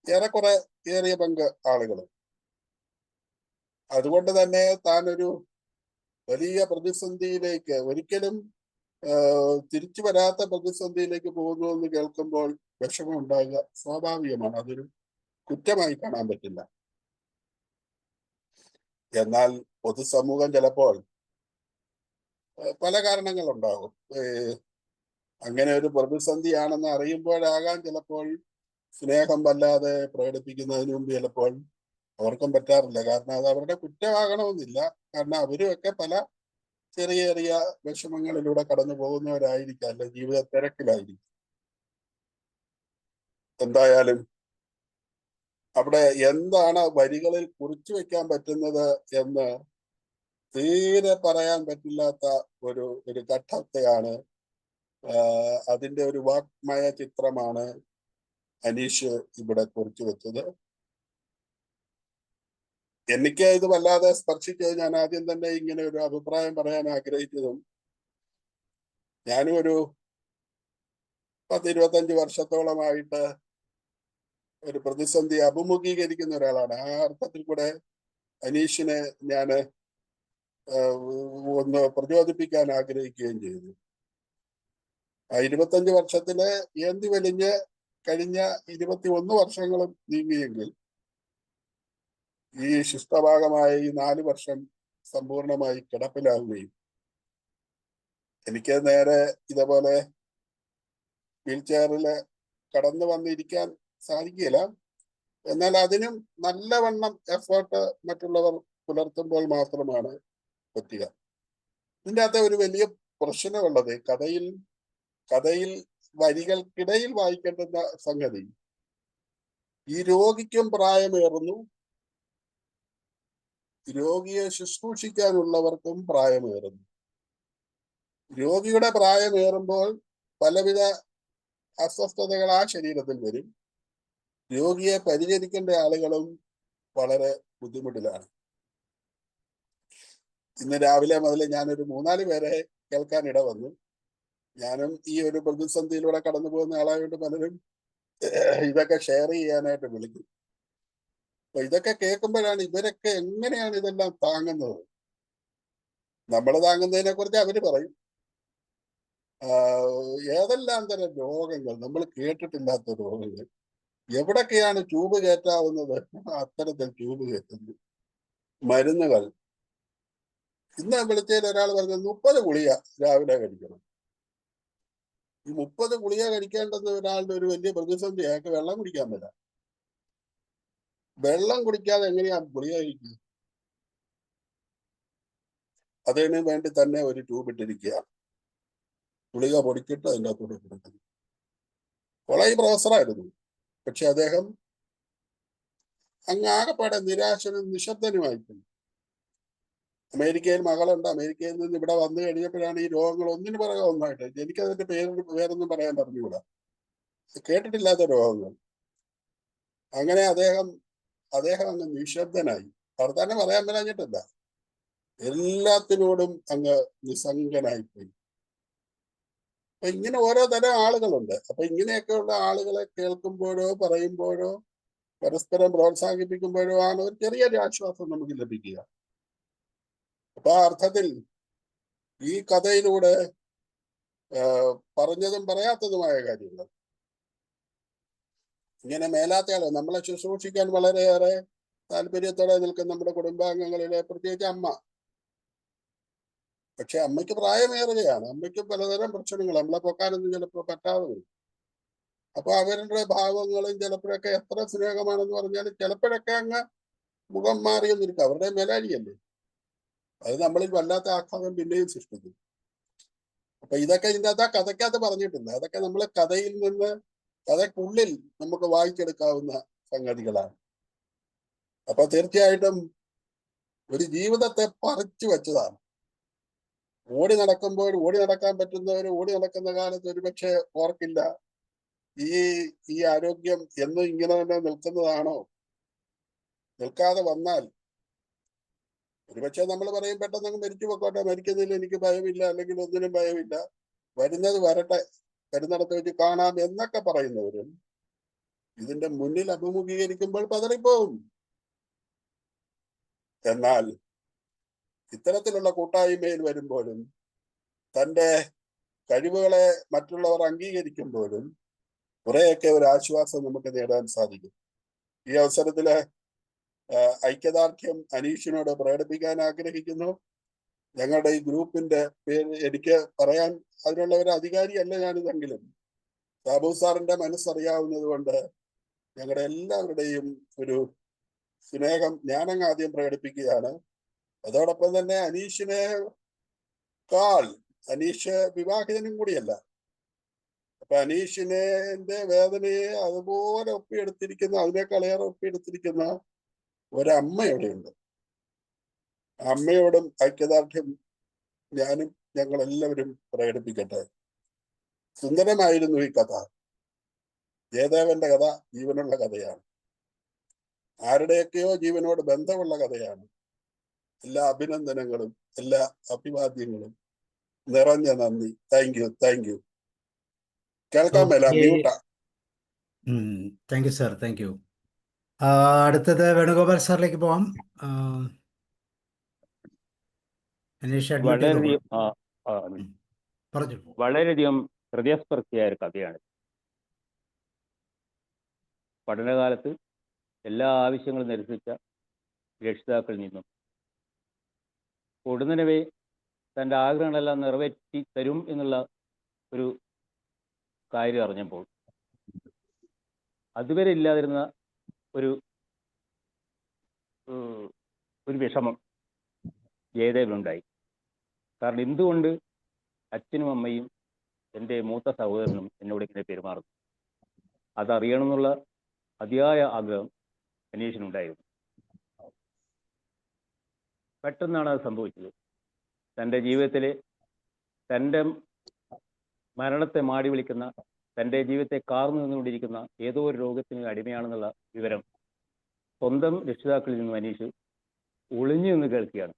ഏറെക്കുറെ ഏറിയ പങ്ക് ആളുകൾ. അതുകൊണ്ട് തന്നെ താൻ ഒരു വലിയ പ്രതിസന്ധിയിലേക്ക്, ഒരിക്കലും തിരിച്ചു വരാത്ത പ്രതിസന്ധിയിലേക്ക് പോകുന്നു എന്ന് കേൾക്കുമ്പോൾ വിഷമം ഉണ്ടാകുക സ്വാഭാവികമാണ്. അതൊരു കുറ്റമായി കാണാൻ പറ്റില്ല. എന്നാൽ പൊതുസമൂഹം ചിലപ്പോൾ പല കാരണങ്ങളുണ്ടാകും. അങ്ങനെ ഒരു പ്രതിസന്ധിയാണെന്ന് അറിയുമ്പോഴാകാൻ ചിലപ്പോൾ സ്നേഹം വല്ലാതെ പ്രകടിപ്പിക്കുന്നതിന് മുമ്പ് ചിലപ്പോൾ അവർക്കും പറ്റാറില്ല. കാരണം അത് അവരുടെ കുറ്റമാകണമെന്നില്ല. കാരണം അവരുമൊക്കെ പല ചെറിയ ചെറിയ വിഷമങ്ങളിലൂടെ കടന്നു പോകുന്നവരായിരിക്കാം, അല്ലെ ജീവിത തിരക്കിലായിരിക്കും. എന്തായാലും അവിടെ എന്താണ് വരികളിൽ കുറിച്ചു വെക്കാൻ പറ്റുന്നത് എന്ന് തീരെ പറയാൻ പറ്റില്ലാത്ത ഒരു ഘട്ടത്തെയാണ്, അതിന്റെ ഒരു വാഗ്മയ ചിത്രമാണ് അനീഷ് ഇവിടെ കുറിച്ചു വെച്ചത്. എനിക്ക് ഇത് വല്ലാതെ സ്പർശിച്ചത്, ഞാൻ ആദ്യം തന്നെ ഇങ്ങനെ ഒരു അഭിപ്രായം പറയാൻ ആഗ്രഹിച്ചതും, ഞാനും ഒരു 10-25 വർഷത്തോളമായിട്ട് ഒരു പ്രതിസന്ധി അഭിമുഖീകരിക്കുന്ന ഒരാളാണ്. ആ അർത്ഥത്തിൽ കൂടെ അനീഷിനെ ഞാൻ ഒന്ന് പ്രചോദിപ്പിക്കാൻ ആഗ്രഹിക്കുകയും ചെയ്തു. ആ 25 വർഷത്തില് ഏന്തി വലിഞ്ഞ് കഴിഞ്ഞ 21 വർഷങ്ങളും നീങ്ങിയെങ്കിൽ ഈ ശിഷ്ടഭാഗമായ ഈ 4 വർഷം സമ്പൂർണമായി കിടപ്പിലാവുകയും എനിക്ക് നേരെ ഇതേപോലെ വീൽ ചെയറിൽ കടന്നു വന്നിരിക്കാൻ സാധിക്കില്ല. എന്നാൽ അതിനും നല്ലവണ്ണം എഫേർട്ട് മറ്റുള്ളവർ പുലർത്തുമ്പോൾ മാത്രമാണ് പറ്റുക. ഇതിൻ്റെ അകത്തെ ഒരു വലിയ പ്രശ്നമുള്ളത് കഥയിൽ വരികൾക്കിടയിൽ വായിക്കേണ്ടുന്ന സംഗതി, ഈ രോഗിക്കും പ്രായമേറുന്നു, രോഗിയെ ശുശ്രൂഷിക്കാനുള്ളവർക്കും പ്രായമേറുന്നു. രോഗിയുടെ പ്രായമേറുമ്പോൾ പലവിധ അസ്വസ്ഥതകൾ ആ ശരീരത്തിൽ വരും. രോഗിയെ പരിചരിക്കേണ്ട ആളുകളും വളരെ ബുദ്ധിമുട്ടിലാണ്. ഇന്ന് രാവിലെ മുതൽ ഞാനൊരു 3-4 പേരെ കേൾക്കാൻ ഇട വന്നു. ഞാനും ഈ ഒരു പ്രതിസന്ധിയിലൂടെ കടന്നു പോകുന്ന ആളായതുകൊണ്ട് പലരും ഇതൊക്കെ ഷെയർ ചെയ്യാനായിട്ട് വിളിക്കും. അപ്പൊ ഇതൊക്കെ കേൾക്കുമ്പോഴാണ് ഇവരൊക്കെ എങ്ങനെയാണ് ഇതെല്ലാം താങ്ങുന്നത്. നമ്മൾ താങ്ങുന്നതിനെ കുറിച്ച് അവര് പറയും. ഏതെല്ലാം തരം രോഗങ്ങൾ, നമ്മൾ കേട്ടിട്ടില്ലാത്ത രോഗങ്ങൾ, എവിടൊക്കെയാണ് ട്യൂബ് കയറ്റാവുന്നത് അത്തരത്തിൽ ട്യൂബ് കയറ്റുന്നു. മരുന്നുകൾ, ഇന്ന് വിളിച്ചതിൽ ഒരാൾ പറഞ്ഞത് 30 ഗുളിക രാവിലെ കഴിക്കണം. ഈ 30 ഗുളിക കഴിക്കേണ്ടത് ഒരാളുടെ ഒരു വലിയ പ്രതിസന്ധി. അയാൾക്ക് വെള്ളം കുടിക്കാൻ പറ്റില്ല. വെള്ളം കുടിക്കാതെ എങ്ങനെയാ ഗുളിക കഴിക്കുക? അതിന് വേണ്ടി തന്നെ ഒരു ട്യൂബ് ഇട്ടിരിക്കുക, ഗുളിക പൊടിച്ചിട്ട് അതിൻ്റെ അകത്തോടെ കൊടുക്കുന്നു. കോളേജ് പ്രൊഫസറായിരുന്നു. പക്ഷെ അദ്ദേഹം അങ്ങ് ആകെപ്പാടെ നിരാശനും നിശബ്ദനുമായിട്ടുണ്ട്. അമേരിക്കയിൽ മകളുണ്ട്. അമേരിക്കയിൽ നിന്ന് ഇവിടെ വന്നു കഴിഞ്ഞപ്പോഴാണ് ഈ രോഗങ്ങൾ ഒന്നിനു പുറകെ ഒന്നായിട്ട്, എനിക്കതിന്റെ പേരൊന്നും പറയാൻ പറഞ്ഞുകൂടാ, കേട്ടിട്ടില്ലാത്ത രോഗങ്ങൾ. അങ്ങനെ അദ്ദേഹം അങ്ങ് നിശബ്ദനായി. വർത്താനം പറയാൻ പറഞ്ഞിട്ടില്ല, എല്ലാത്തിനോടും അങ്ങ് നിസ്സംഗനായിപ്പോയി. അപ്പൊ ഇങ്ങനെ ഓരോ തരം ആളുകളുണ്ട്. അപ്പൊ ഇങ്ങനെയൊക്കെയുള്ള ആളുകളെ കേൾക്കുമ്പോഴോ പറയുമ്പോഴോ പരസ്പരം പ്രോത്സാഹിപ്പിക്കുമ്പോഴോ ആണ് ഒരു ചെറിയൊരു ആശ്വാസം നമുക്ക് ലഭിക്കുക. അപ്പൊ ആ അർത്ഥത്തിൽ ഈ കഥയിലൂടെ പറഞ്ഞതും പറയാത്തതുമായ കാര്യങ്ങൾ, ഇങ്ങനെ മേലാത്ത ആള് നമ്മളെ ശുശ്രൂഷിക്കാൻ വളരെയേറെ താല്പര്യത്തോടെ നിൽക്കുന്ന നമ്മുടെ കുടുംബാംഗങ്ങളിലെ പ്രത്യേകിച്ച് അമ്മ. പക്ഷെ അമ്മയ്ക്ക് പ്രായമേറുകയാണ്. അമ്മയ്ക്ക് പലതരം പ്രശ്നങ്ങൾ, നമ്മളെ പൊക്കാനൊന്നും ചിലപ്പോൾ പറ്റാതെ വരും. അപ്പൊ അവരുടെ ഭാവങ്ങളും ചിലപ്പോഴൊക്കെ എത്ര സ്നേഹമാണെന്ന് പറഞ്ഞാൽ ചിലപ്പോഴൊക്കെ അങ്ങ് മുഖം മാറിയെന്നിരിക്കും. അവരുടെ മേലാഴിയല്ലേ, അത് നമ്മളിൽ വല്ലാത്ത ആഘാതം പിന്നെയും സൃഷ്ടിക്കും. അപ്പൊ ഇതൊക്കെ ഇതിൻ്റെ അകത്ത് ആ കഥയ്ക്കകത്ത് പറഞ്ഞിട്ടില്ല. അതൊക്കെ നമ്മൾ കഥയിൽ നിന്ന്, കഥയ്ക്കുള്ളിൽ നമുക്ക് വായിച്ചെടുക്കാവുന്ന സംഗതികളാണ്. അപ്പൊ തീർച്ചയായിട്ടും ഒരു ജീവിതത്തെ പറിച്ചു വെച്ചതാണ്. ഓടി നടക്കാൻ പറ്റുന്നവർ ഓടി നടക്കുന്ന കാലത്ത് ഒരുപക്ഷെ ഓർക്കില്ല ഈ ഈ ആരോഗ്യം എന്നും ഇങ്ങനെ തന്നെ നിൽക്കുന്നതാണോ. നിൽക്കാതെ വന്നാൽ ഒരുപക്ഷെ നമ്മൾ പറയും പെട്ടെന്ന് മരിച്ചു പൊക്കോട്ടെ, മരിക്കുന്നതിൽ എനിക്ക് ഭയമില്ല, അല്ലെങ്കിൽ ഒന്നിനും ഭയമില്ല, വരുന്നത് വരട്ടെ, വരുന്നിടത്ത് വെച്ച് കാണാം എന്നൊക്കെ പറയുന്നവരും ഇതിന്റെ മുന്നിൽ അഭിമുഖീകരിക്കുമ്പോൾ പതറിപ്പോവും. എന്നാൽ ഇത്തരത്തിലുള്ള കൂട്ടായ്മയിൽ വരുമ്പോഴും തന്റെ കഴിവുകളെ മറ്റുള്ളവർ അംഗീകരിക്കുമ്പോഴും കുറെയൊക്കെ ഒരു ആശ്വാസം നമുക്ക് നേടാൻ സാധിക്കും. ഈ അവസരത്തില് ഐക്യദാർഢ്യം അനീഷിനോട് പ്രകടിപ്പിക്കാൻ ആഗ്രഹിക്കുന്നു. ഞങ്ങളുടെ ഈ ഗ്രൂപ്പിന്റെ പേര് എനിക്ക് പറയാൻ അതിനുള്ള ഒരു അധികാരിയല്ല ഞാനിതെങ്കിലും സാബു സാറിന്റെ മനസ്സറിയാവുന്നത് കൊണ്ട് ഞങ്ങളുടെ എല്ലാവരുടെയും ഒരു സ്നേഹം ഞാനങ്ങ് ആദ്യം പ്രകടിപ്പിക്കുകയാണ്. അതോടൊപ്പം തന്നെ അനീഷ് വിവാഹിതനും കൂടിയല്ല. അപ്പൊ അനീഷിനെ വേദനയെ അതുപോലെ ഒപ്പിയെടുത്തിരിക്കുന്ന, അതിനേക്കാളേറെ ഒപ്പിയെടുത്തിരിക്കുന്ന ഒരമ്മ ഇവിടെയുണ്ട്. അമ്മയോടും ഐക്യദാർഢ്യം ഞാനും ഞങ്ങളെല്ലാവരും പ്രകടിപ്പിക്കട്ടെ. സുന്ദരമായിരുന്നു ഈ കഥ. ജയദേവന്റെ കഥ ജീവനുള്ള കഥയാണ്. ആരുടെയൊക്കെയോ ജീവനോട് ബന്ധമുള്ള കഥയാണ്. എല്ലാ അഭിനന്ദനങ്ങളും എല്ലാ അഭിവാദ്യങ്ങളും, നിറഞ്ഞ നന്ദി. Thank you. കേൾക്കാൻ മേല, മ്യൂട്ടാ. Thank you sir, thank you. അടുത്തത് വേണുഗോപാൽ സാറിലേക്ക് പോവാം. അനീഷ് അഡ്മിറ്റ് ചെയ്തോളൂ. പറഞ്ഞു. വളരെയധികം ഹൃദയസ്പർശിയായ ഒരു കഥയാണ്. പഠനകാലത്ത് എല്ലാ ആവശ്യങ്ങളും നിരസിച്ച രക്ഷിതാക്കളിൽ നിന്നും ഉടനവേ തൻ്റെ ആഗ്രഹങ്ങളെല്ലാം നിറവേറ്റി തരും എന്നുള്ള ഒരു കാര്യം അറിഞ്ഞപ്പോൾ അതുവരെ ഇല്ലാതിരുന്ന ഒരു ഒരു വിഷമം ജയദേവനുണ്ടായി. കാരണം എന്തുകൊണ്ട് അച്ഛനും അമ്മയും എൻ്റെ മൂത്ത സഹോദരനും എന്നോട് ഇങ്ങനെ പെരുമാറുന്നു, അതറിയണമെന്നുള്ള അതിയായ ആഗ്രഹം അനീഷിനുണ്ടായിരുന്നു. പെട്ടെന്നാണ് അത് സംഭവിച്ചത്. തൻ്റെ ജീവിതത്തിലെ തൻ്റെ മരണത്തെ മാടി വിളിക്കുന്ന, തൻ്റെ ജീവിതത്തെ കാർന്നു നിന്നുകൊണ്ടിരിക്കുന്ന ഏതോ ഒരു രോഗത്തിന് അടിമയാണെന്നുള്ള വിവരം സ്വന്തം രക്ഷിതാക്കളിൽ നിന്നും അനീഷ് ഒളിഞ്ഞു നിന്ന് കേൾക്കുകയാണ്.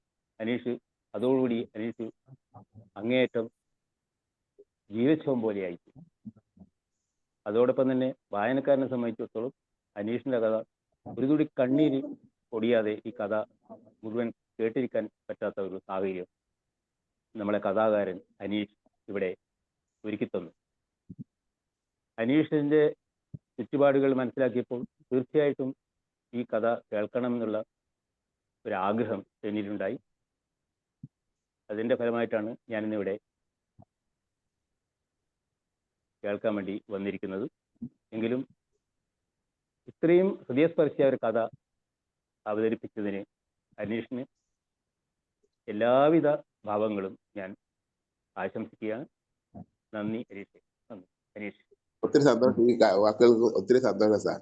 അതോടുകൂടി അനീഷ് അങ്ങേയറ്റം ജീവച്ഛവം പോലെയായി. അതോടൊപ്പം തന്നെ വായനക്കാരനെ സംബന്ധിച്ചിടത്തോളം അനീഷിൻ്റെ കഥ ഒരു തുടി കണ്ണീര് പൊടിയാതെ ഈ കഥ മുഴുവൻ കേട്ടിരിക്കാൻ പറ്റാത്ത ഒരു സാഹചര്യം നമ്മളെ കഥാകാരൻ അനീഷ് ഇവിടെ ഒരുക്കിത്തന്നു. അനീഷിൻ്റെ ചുറ്റുപാടുകൾ മനസ്സിലാക്കിയപ്പോൾ തീർച്ചയായിട്ടും ഈ കഥ കേൾക്കണമെന്നുള്ള ഒരാഗ്രഹം എന്നിലുണ്ടായി. അതിൻ്റെ ഫലമായിട്ടാണ് ഞാനിന്നിവിടെ കേൾക്കാൻ വേണ്ടി വന്നിരിക്കുന്നത്. എങ്കിലും ഇത്രയും ഹൃദയസ്പർശിയായ ഒരു കഥ അവതരിപ്പിച്ചതിന് അനീഷിന് എല്ലാവിധ ഭാവങ്ങളും ഞാൻ ആശംസിക്കുകയാണ്. നന്ദി അനീഷ്. അനീഷ്, ഒത്തിരി സന്തോഷം. ഈ വാക്കുകൾക്ക് ഒത്തിരി സന്തോഷം sir.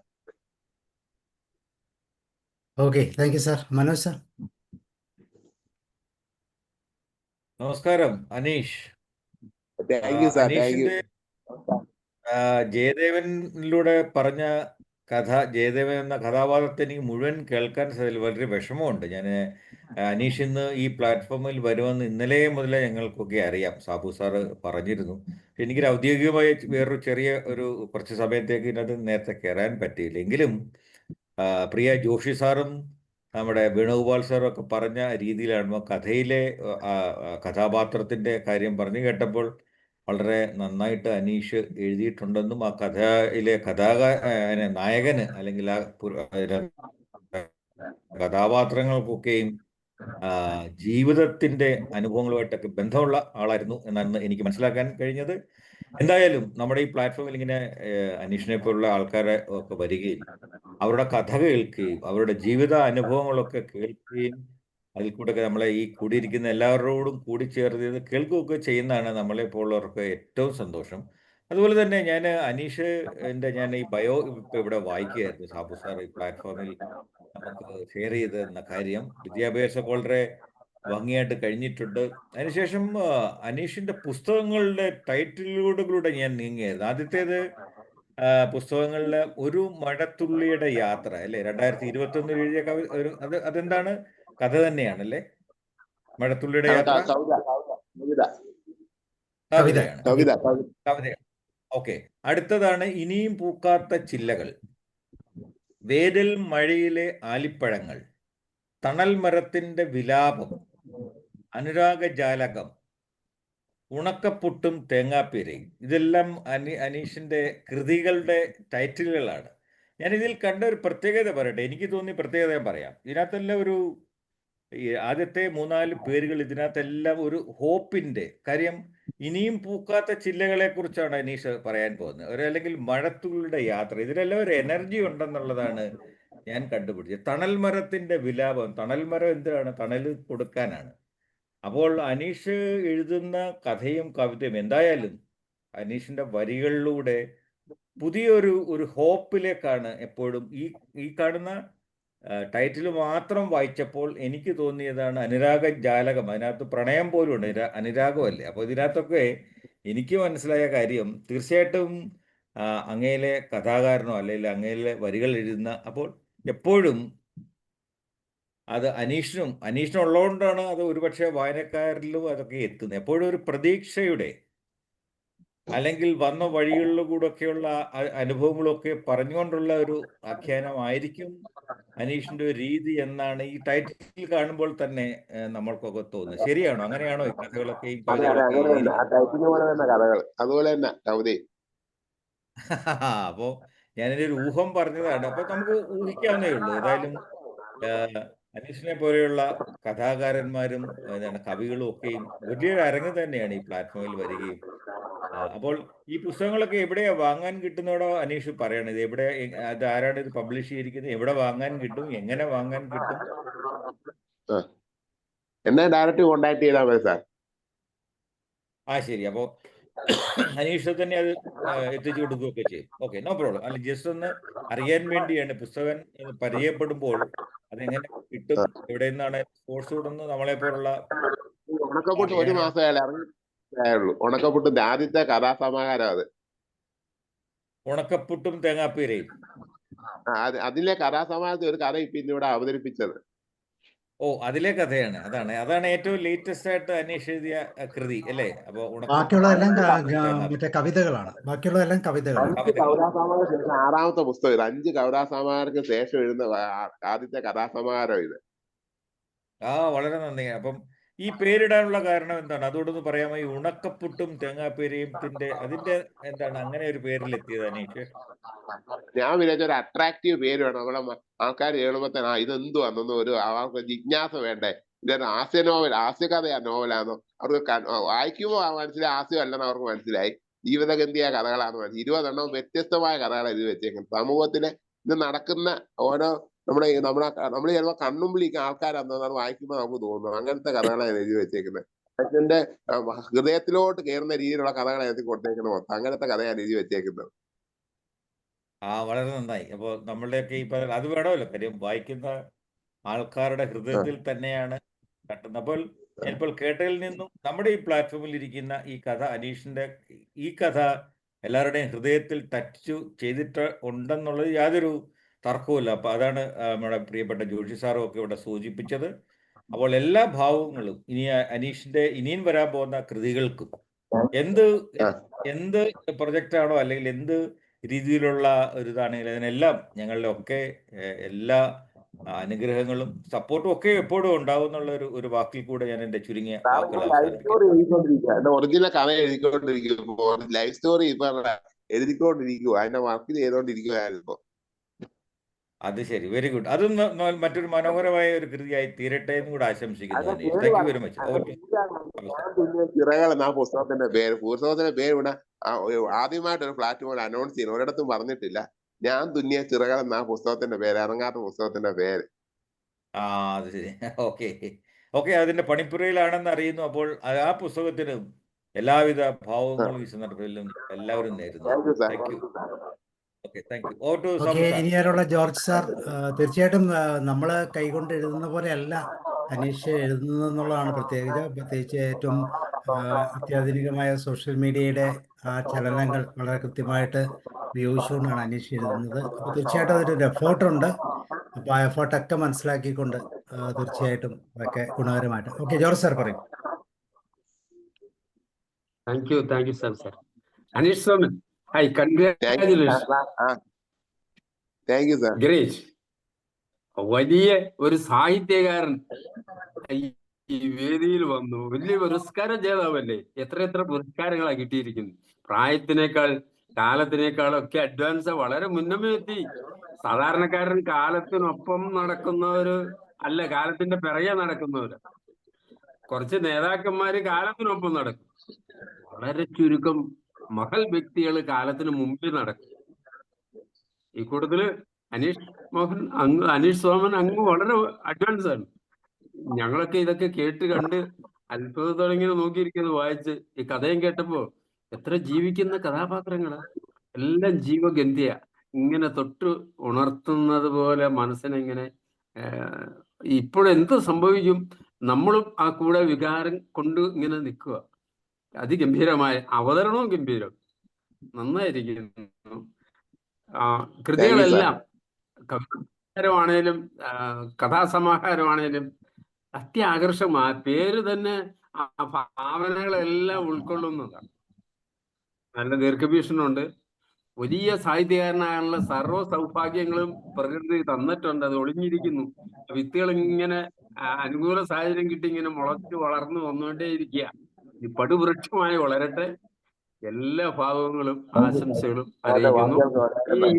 Okay, thank you sir. Manoj sir. നമസ്കാരം Aneesh. Thank you sir. Thank you. അനീഷിന്റെ ജയദേവനിലൂടെ പറഞ്ഞ കഥ, ജയദേവൻ എന്ന കഥാപാത്രത്തെ എനിക്ക് മുഴുവൻ കേൾക്കാൻ സാധിച്ചില്ല. വളരെ വിഷമമുണ്ട്. ഞാൻ അനീഷ് ഇന്ന് ഈ പ്ലാറ്റ്ഫോമിൽ വരുമെന്ന് ഇന്നലെ മുതലേ ഞങ്ങൾക്കൊക്കെ അറിയാം. സാബു സാറ് പറഞ്ഞിരുന്നു. എനിക്കൊരു ഔദ്യോഗികമായി വേറൊരു ചെറിയ കുറച്ച് സമയത്തേക്ക് ഇതിനകത്ത് നേരത്തെ കയറാൻ പറ്റിയില്ല. എങ്കിലും പ്രിയ ജോഷി സാറും നമ്മുടെ വേണുഗോപാൽ സാറും ഒക്കെ പറഞ്ഞ രീതിയിലാണ് കഥയിലെ കഥാപാത്രത്തിൻ്റെ കാര്യം പറഞ്ഞു കേട്ടപ്പോൾ വളരെ നന്നായിട്ട് അനീഷ് എഴുതിയിട്ടുണ്ടെന്നും ആ കഥയിലെ നായകന് അല്ലെങ്കിൽ ആ കഥാപാത്രങ്ങൾക്കൊക്കെയും ജീവിതത്തിന്റെ അനുഭവങ്ങളുമായിട്ടൊക്കെ ബന്ധമുള്ള ആളായിരുന്നു എന്നാണ് എനിക്ക് മനസ്സിലാക്കാൻ കഴിഞ്ഞത്. എന്തായാലും നമ്മുടെ ഈ പ്ലാറ്റ്ഫോമിൽ ഇങ്ങനെ അനീഷിനെ പോലുള്ള ആൾക്കാരെ ഒക്കെ വരികയും അവരുടെ കഥ കേൾക്കുകയും അവരുടെ ജീവിത അനുഭവങ്ങളൊക്കെ കേൾക്കുകയും അതിൽ കൂടെ നമ്മളെ ഈ കൂടിയിരിക്കുന്ന എല്ലാവരോടും കൂടിച്ചേർന്ന് കേൾക്കുകയൊക്കെ ചെയ്യുന്നതാണ് നമ്മളെ പോലുള്ളവർക്ക് ഏറ്റവും സന്തോഷം. അതുപോലെ തന്നെ ഞാൻ ഈ ബയോ ഇപ്പൊ ഇവിടെ വായിക്കുകയായിരുന്നു. സാബു സാർ ഈ പ്ലാറ്റ്ഫോമിൽ നമുക്ക് ഷെയർ ചെയ്തെന്ന കാര്യം വിദ്യാഭ്യാസം വളരെ ഭംഗിയായിട്ട് കഴിഞ്ഞിട്ടുണ്ട്. അതിനുശേഷം അനീഷിന്റെ പുസ്തകങ്ങളുടെ ടൈറ്റിലുകളിലൂടെ ഞാൻ നീങ്ങിയായിരുന്നു. ആദ്യത്തേത് പുസ്തകങ്ങളിലെ ഒരു മഴത്തുള്ളിയുടെ യാത്ര അല്ലേ, 2021 എഴുതിയ അതെന്താണ്, കഥ തന്നെയാണല്ലേ? മഴത്തുള്ളിയുടെ യാത്ര കവിതയാണ്. കവിതയാണ്. ഓക്കെ. അടുത്തതാണ് ഇനിയും പൂക്കാത്ത ചില്ലകൾ, വേനൽ മഴയിലെ ആലിപ്പഴങ്ങൾ, തണൽ മരത്തിന്റെ വിലാപം, അനുരാഗജാലകം, ഉണക്കപ്പുട്ടും തേങ്ങാപ്പീരയും. ഇതെല്ലാം അനീഷിന്റെ കൃതികളുടെ ടൈറ്റിലുകളാണ്. ഞാൻ ഇതിൽ കണ്ട ഒരു പ്രത്യേകത പറയട്ടെ, എനിക്ക് തോന്നിയ പ്രത്യേകത ഞാൻ പറയാം. ഇതിനകത്തെല്ലാം ഈ ആദ്യത്തെ 3-4 പേരുകൾ ഇതിനകത്തെല്ലാം ഒരു ഹോപ്പിന്റെ കാര്യം, ഇനിയും പൂക്കാത്ത ചില്ലകളെ കുറിച്ചാണ് അനീഷ് പറയാൻ പോകുന്നത്, അല്ലെങ്കിൽ മഴത്തുള്ളിയുടെ യാത്ര. ഇതിലെല്ലാം ഒരു എനർജി ഉണ്ടെന്നുള്ളതാണ് ഞാൻ കണ്ടുപിടിച്ചത്. തണൽ മരത്തിന്റെ വിലാപം, തണൽ മരം എന്തിനാണ്? തണൽ കൊടുക്കാനാണ്. അപ്പോൾ അനീഷ് എഴുതുന്ന കഥയും കവിതയും എന്തായാലും അനീഷിന്റെ വരികളിലൂടെ പുതിയൊരു ഹോപ്പിലേക്കാണ് എപ്പോഴും ഈ കാണുന്ന ടൈറ്റിൽ മാത്രം വായിച്ചപ്പോൾ എനിക്ക് തോന്നിയതാണ് അനുരാഗ ജാലകം. അതിനകത്ത് പ്രണയം പോലും ഉണ്ട്, അനുരാഗമല്ലേ. അപ്പോൾ ഇതിനകത്തൊക്കെ എനിക്ക് മനസ്സിലായ കാര്യം, തീർച്ചയായിട്ടും അങ്ങയിലെ കഥാകാരനോ അല്ലെങ്കിൽ അങ്ങയിലെ വരികൾ എഴുതുന്ന, അപ്പോൾ എപ്പോഴും അത് അനീഷിനുള്ളതുകൊണ്ടാണ് അത് ഒരുപക്ഷെ വായനക്കാരിലും അതൊക്കെ എത്തുന്നത്. എപ്പോഴും ഒരു പ്രതീക്ഷയുടെ അല്ലെങ്കിൽ വന്ന വഴികളിലൂടെയൊക്കെയുള്ള അനുഭവങ്ങളൊക്കെ പറഞ്ഞുകൊണ്ടുള്ള ഒരു ആഖ്യാനമായിരിക്കും അനീഷിന്റെ ഒരു രീതി എന്നാണ് ഈ ടൈറ്റിൽ കാണുമ്പോൾ തന്നെ നമ്മൾക്കൊക്കെ തോന്നുന്നത്. ശരിയാണോ? അങ്ങനെയാണോ ഈ കഥകളൊക്കെ, ഈ കഥകൾ അതുപോലെ തന്നെ കവിതയും? അപ്പോ ഞാനൊരു ഊഹം പറഞ്ഞതാണ്. അപ്പൊ നമുക്ക് ഊഹിക്കാവുന്നേ ഉള്ളൂ. ഏതായാലും അനീഷിനെ പോലെയുള്ള കഥാകാരന്മാരും കവികളും ഒക്കെയും വലിയൊരു അരങ്ങ് തന്നെയാണ് ഈ പ്ലാറ്റ്ഫോമിൽ വരികയും. അപ്പോൾ ഈ പുസ്തകങ്ങളൊക്കെ എവിടെയാ വാങ്ങാൻ കിട്ടുന്നതോ അനീഷ് പറയണത്? ഇത് എവിടെ, അത് ആരാണ് ഇത് പബ്ലിഷ് ചെയ്തിരിക്കുന്നത്, എവിടെ വാങ്ങാൻ കിട്ടും, എങ്ങനെ വാങ്ങാൻ കിട്ടും? എന്നെ ഡയറക്റ്റ് കോണ്ടാക്ട് ചെയ്താൽ മതി സാർ. ശരി. അപ്പോ അനീഷ് തന്നെ അത് എത്തിച്ചു കൊടുക്കുകയൊക്കെ ചെയ്യും. Okay, no problem. അല്ല, ജസ്റ്റ് ഒന്ന് അറിയാൻ വേണ്ടിയാണ്. പുസ്തകം പരിചയപ്പെടുമ്പോൾ അതെങ്ങനെ കിട്ടും, എവിടെ നിന്നാണ് സോഴ്സ് കൊടുക്കുന്നത്, നമ്മളെ പോലുള്ള. ഉണക്കപ്പുട്ട് 1 മാസമേ ഇറങ്ങിയുള്ളൂ. ഉണക്കപ്പുട്ടിന്റെ ആദ്യത്തെ കഥാസമാഹാരം അത്. ഉണക്കപ്പുട്ടും തേങ്ങാപ്പീരയും. അതിലെ കഥാസമാഹാരത്തിൽ ഒരു കഥ ഇപ്പൊ ഇന്നിവിടെ അവതരിപ്പിച്ചത്. അതിലെ കഥയാണ്. അതാണ് ഏറ്റവും ലേറ്റസ്റ്റ് ആയിട്ട് അനീഷ് എഴുതിയ കൃതി അല്ലേ? അപ്പൊ ബാക്കിയുള്ളതെല്ലാം മറ്റേ കവിതകളാണ്. ബാക്കിയുള്ളതെല്ലാം കവിതകളാണ്. 5 കവിതാസമാഹാരം ശേഷം 6ാമത്തെ പുസ്തകം ഇത്. 5 കവിതാസമാഹാരങ്ങൾക്ക് ശേഷം എഴുതുന്ന ആദ്യത്തെ കഥാസമാഹാരം ഇത്. വളരെ നന്ദി. അപ്പം ഈ പേരിടാനുള്ള കാരണം എന്താണ്? അതോടൊന്ന് പറയാമോ? ഈ ഉണക്കപ്പുട്ടും തേങ്ങാപ്പീരയത്തിന്റെ അതിന്റെ എന്താണ് അങ്ങനെ ഒരു പേരിലെത്തിയത് അനീഷ്? ഞാൻ വിചാരിച്ച ഒരു അട്രാക്റ്റീവ് പേര് വേണം. നമ്മളെ ആൾക്കാർ കേൾക്കുമ്പോ തന്നെ ഇതെന്തുവാന്നൊന്നും ഒരു അവർക്ക് ജിജ്ഞാസ വേണ്ടേ. ഇതൊരു ഹാസ്യകഥയാ, നോവലാണോ? അവർക്ക് വായിക്കുമ്പോൾ മനസ്സിലായി ഹാസ്യമല്ലെന്ന് അവർക്ക് മനസ്സിലായി. ജീവിതഗന്ധിയായ കഥകളാണ് മനസ്സിലായി. 20 എണ്ണം വ്യത്യസ്തമായ കഥകളാണ് ഇത് വെച്ചേക്കുന്നത്. സമൂഹത്തിലെ ഇത് നടക്കുന്ന ഓരോ നമ്മൾ ചിലപ്പോൾ കണ്ണുമ്പിളിക്ക് ആൾക്കാരാണെന്നാണ് വായിക്കുമ്പോൾ നമുക്ക് തോന്നുന്നത്. അങ്ങനത്തെ കഥകളാണ് എഴുതി വെച്ചേക്കുന്നത്. മനുഷ്യന്റെ ഹൃദയത്തിലോട്ട് കയറുന്ന രീതിയിലുള്ള കഥകളാണ് എഴുതി കൊടുത്തേക്കുന്നത്. മൊത്തം അങ്ങനത്തെ കഥയാണ് എഴുതി വെച്ചേക്കുന്നത്. വളരെ നന്നായി. അപ്പോൾ നമ്മളുടെയൊക്കെ അത് വേണമല്ലോ, കാര്യം വായിക്കുന്ന ആൾക്കാരുടെ ഹൃദയത്തിൽ തന്നെയാണ് തട്ടുന്നത്. അപ്പോൾ ഞാനിപ്പോൾ കേട്ടതിൽ നിന്നും നമ്മുടെ ഈ പ്ലാറ്റ്ഫോമിൽ ഇരിക്കുന്ന ഈ കഥ, അനീഷിന്റെ ഈ കഥ എല്ലാവരുടെയും ഹൃദയത്തിൽ ടച്ച് ചെയ്തിട്ട് ഉണ്ടെന്നുള്ളത് യാതൊരു തർക്കവുമില്ല. അപ്പൊ അതാണ് നമ്മുടെ പ്രിയപ്പെട്ട ജോഷി സാറും ഒക്കെ ഇവിടെ സൂചിപ്പിച്ചത്. അപ്പോൾ എല്ലാ ഭാവങ്ങളും അനീഷിന്റെ ഇനിയും വരാൻ പോകുന്ന കൃതികൾക്കും എന്ത് പ്രൊജക്റ്റാണോ അല്ലെങ്കിൽ എന്ത് രീതിയിലുള്ള ഒരു ഇതാണെങ്കിൽ അതിനെല്ലാം ഞങ്ങളുടെ ഒക്കെ എല്ലാ അനുഗ്രഹങ്ങളും സപ്പോർട്ടും ഒക്കെ എപ്പോഴും ഉണ്ടാവും എന്നുള്ള ഒരു വാക്കിൽ കൂടെ ഞാൻ എന്റെ ചുരുങ്ങിയ വാക്കുകൾ അവസാനിപ്പിക്കും. ഒറിജിനൽ കഥ എഴുതിക്കൊണ്ടിരിക്കുമ്പോ ലൈഫ് സ്റ്റോറി ഇപ്പൊ എഴുതിക്കൊണ്ടിരിക്കുക, അതിന്റെ വർക്ക് ചെയ്തോണ്ടിരിക്കുകയായിരുന്നു. അത് ശരി, വെരി ഗുഡ്. അതും മറ്റൊരു മനോഹരമായ ഒരു കൃതിയായി തീരട്ടെ എന്ന് കൂടെ ആശംസിക്കുന്നു. Thank you very much. ചിറകൾ എന്നാ പുസ്തകത്തിന്റെ പേര് ഇവിടെ ആദ്യമായിട്ട് ഒരു പ്ലാറ്റ്ഫോമിൽ അനൗൺസ് ചെയ്യുന്നു. ഒരിടത്തും പറഞ്ഞിട്ടില്ല. ഞാൻ തുന്നിയ ചിറകൾ എന്നാ പുസ്തകത്തിന്റെ പേര്, ഇറങ്ങാത്ത പുസ്തകത്തിന്റെ പേര്. അത് ശരി. ഓക്കെ, അതിന്റെ പണിപ്പുരയിലാണെന്ന് അറിയുന്നു. അപ്പോൾ ആ പുസ്തകത്തിന് എല്ലാവിധ ഭാവങ്ങളും ഈ സന്ദർഭത്തിലും എല്ലാവരും നേരുന്നു. Thank you sir. Thank you. Okay, thank you. Over to okay, Sabu sir. ഇനി ആരുള്ള ജോർജ് സാർ? തീർച്ചയായിട്ടും നമ്മൾ കൈകൊണ്ട് എഴുതുന്ന പോലെയല്ല അനീഷ് എഴുതുന്നതെന്നുള്ളതാണ് പ്രത്യേകിച്ച് ഏറ്റവും അത്യാധുനികമായ സോഷ്യൽ മീഡിയയുടെ ആ ചലനങ്ങൾ വളരെ കൃത്യമായിട്ട് ഉപയോഗിച്ചുകൊണ്ടാണ് അനീഷ് എഴുതുന്നത്. അപ്പോൾ തീർച്ചയായിട്ടും അതൊരു എഫേർട്ടുണ്ട്. അപ്പോൾ ആ എഫേർട്ടൊക്കെ മനസ്സിലാക്കിക്കൊണ്ട് തീർച്ചയായിട്ടും അതൊക്കെ ഗുണകരമായിട്ട്. ഓക്കെ, ജോർജ് സാർ പറയും. Thank you sir. Aneesh Soman, high, congratulation. Thank you sir. Great. വലിയ ഒരു സാഹിത്യകാരൻ ഈ വേദിയിൽ വന്നു. വലിയ പുരസ്കാര ജേതാവല്ലേ. എത്ര പുരസ്കാരങ്ങളാണ് കിട്ടിയിരിക്കുന്നത്. പ്രായത്തിനേക്കാൾ കാലത്തിനേക്കാളൊക്കെ അഡ്വാൻസ്, വളരെ മുന്നമേ എത്തി. സാധാരണക്കാരൻ കാലത്തിനൊപ്പം നടക്കുന്നവര് അല്ല, കാലത്തിന്റെ പിറകെ നടക്കുന്നവര്. കുറച്ച് നേതാക്കന്മാര് കാലത്തിനൊപ്പം നടക്കും. വളരെ ചുരുക്കം മഹൽ വ്യക്തികൾ കാലത്തിന് മുമ്പിൽ നടക്കും. ഈ കൂട്ടത്തില് അനീഷ് സോമൻ അങ്ങ് വളരെ അഡ്വാൻസ് ആണ്. ഞങ്ങളൊക്കെ ഇതൊക്കെ കേട്ട് കണ്ട് അത്ഭുതത്തോടെ ഇങ്ങനെ നോക്കിയിരിക്കുന്നത് വായിച്ച്. ഈ കഥയും കേട്ടപ്പോ എത്ര ജീവിക്കുന്ന കഥാപാത്രങ്ങളാ, എല്ലാം ജീവഗന്ധിയ. ഇങ്ങനെ തൊട്ട് ഉണർത്തുന്നത് പോലെ മനസ്സിനെങ്ങനെ ഇപ്പോഴെന്ത് സംഭവിക്കും, നമ്മളും ആ കൂടെ വികാരം കൊണ്ട് ഇങ്ങനെ നിൽക്കുക. അതിഗംഭീരമായ അവതരണവും ഗംഭീരം, നന്നായിരിക്കുന്നു. കൃതികളെല്ലാം കവിതാസമാഹാരമാണേലും കഥാസമാഹാരമാണേലും അത്യാകർഷമായ പേര് തന്നെ ആ ഭാവനകളെല്ലാം ഉൾക്കൊള്ളുന്നതാണ്. നല്ല ദീർഘവീക്ഷണമുണ്ട്. വലിയ സാഹിത്യകാരനായുള്ള സർവ്വ സൗഭാഗ്യങ്ങളും പ്രകൃതി തന്നിട്ടുണ്ട്. അത് ഒളിഞ്ഞിരിക്കുന്നു. വിത്തുകൾ ഇങ്ങനെ അനുകൂല സാഹചര്യം കിട്ടി ഇങ്ങനെ മുളച്ചു വളർന്നു വന്നുകൊണ്ടേയിരിക്കുക. ഈ പടുവൃക്ഷമായി വളരട്ടെ. എല്ലാ ഭാവങ്ങളും ആശംസകളും അറിയിക്കുന്നു.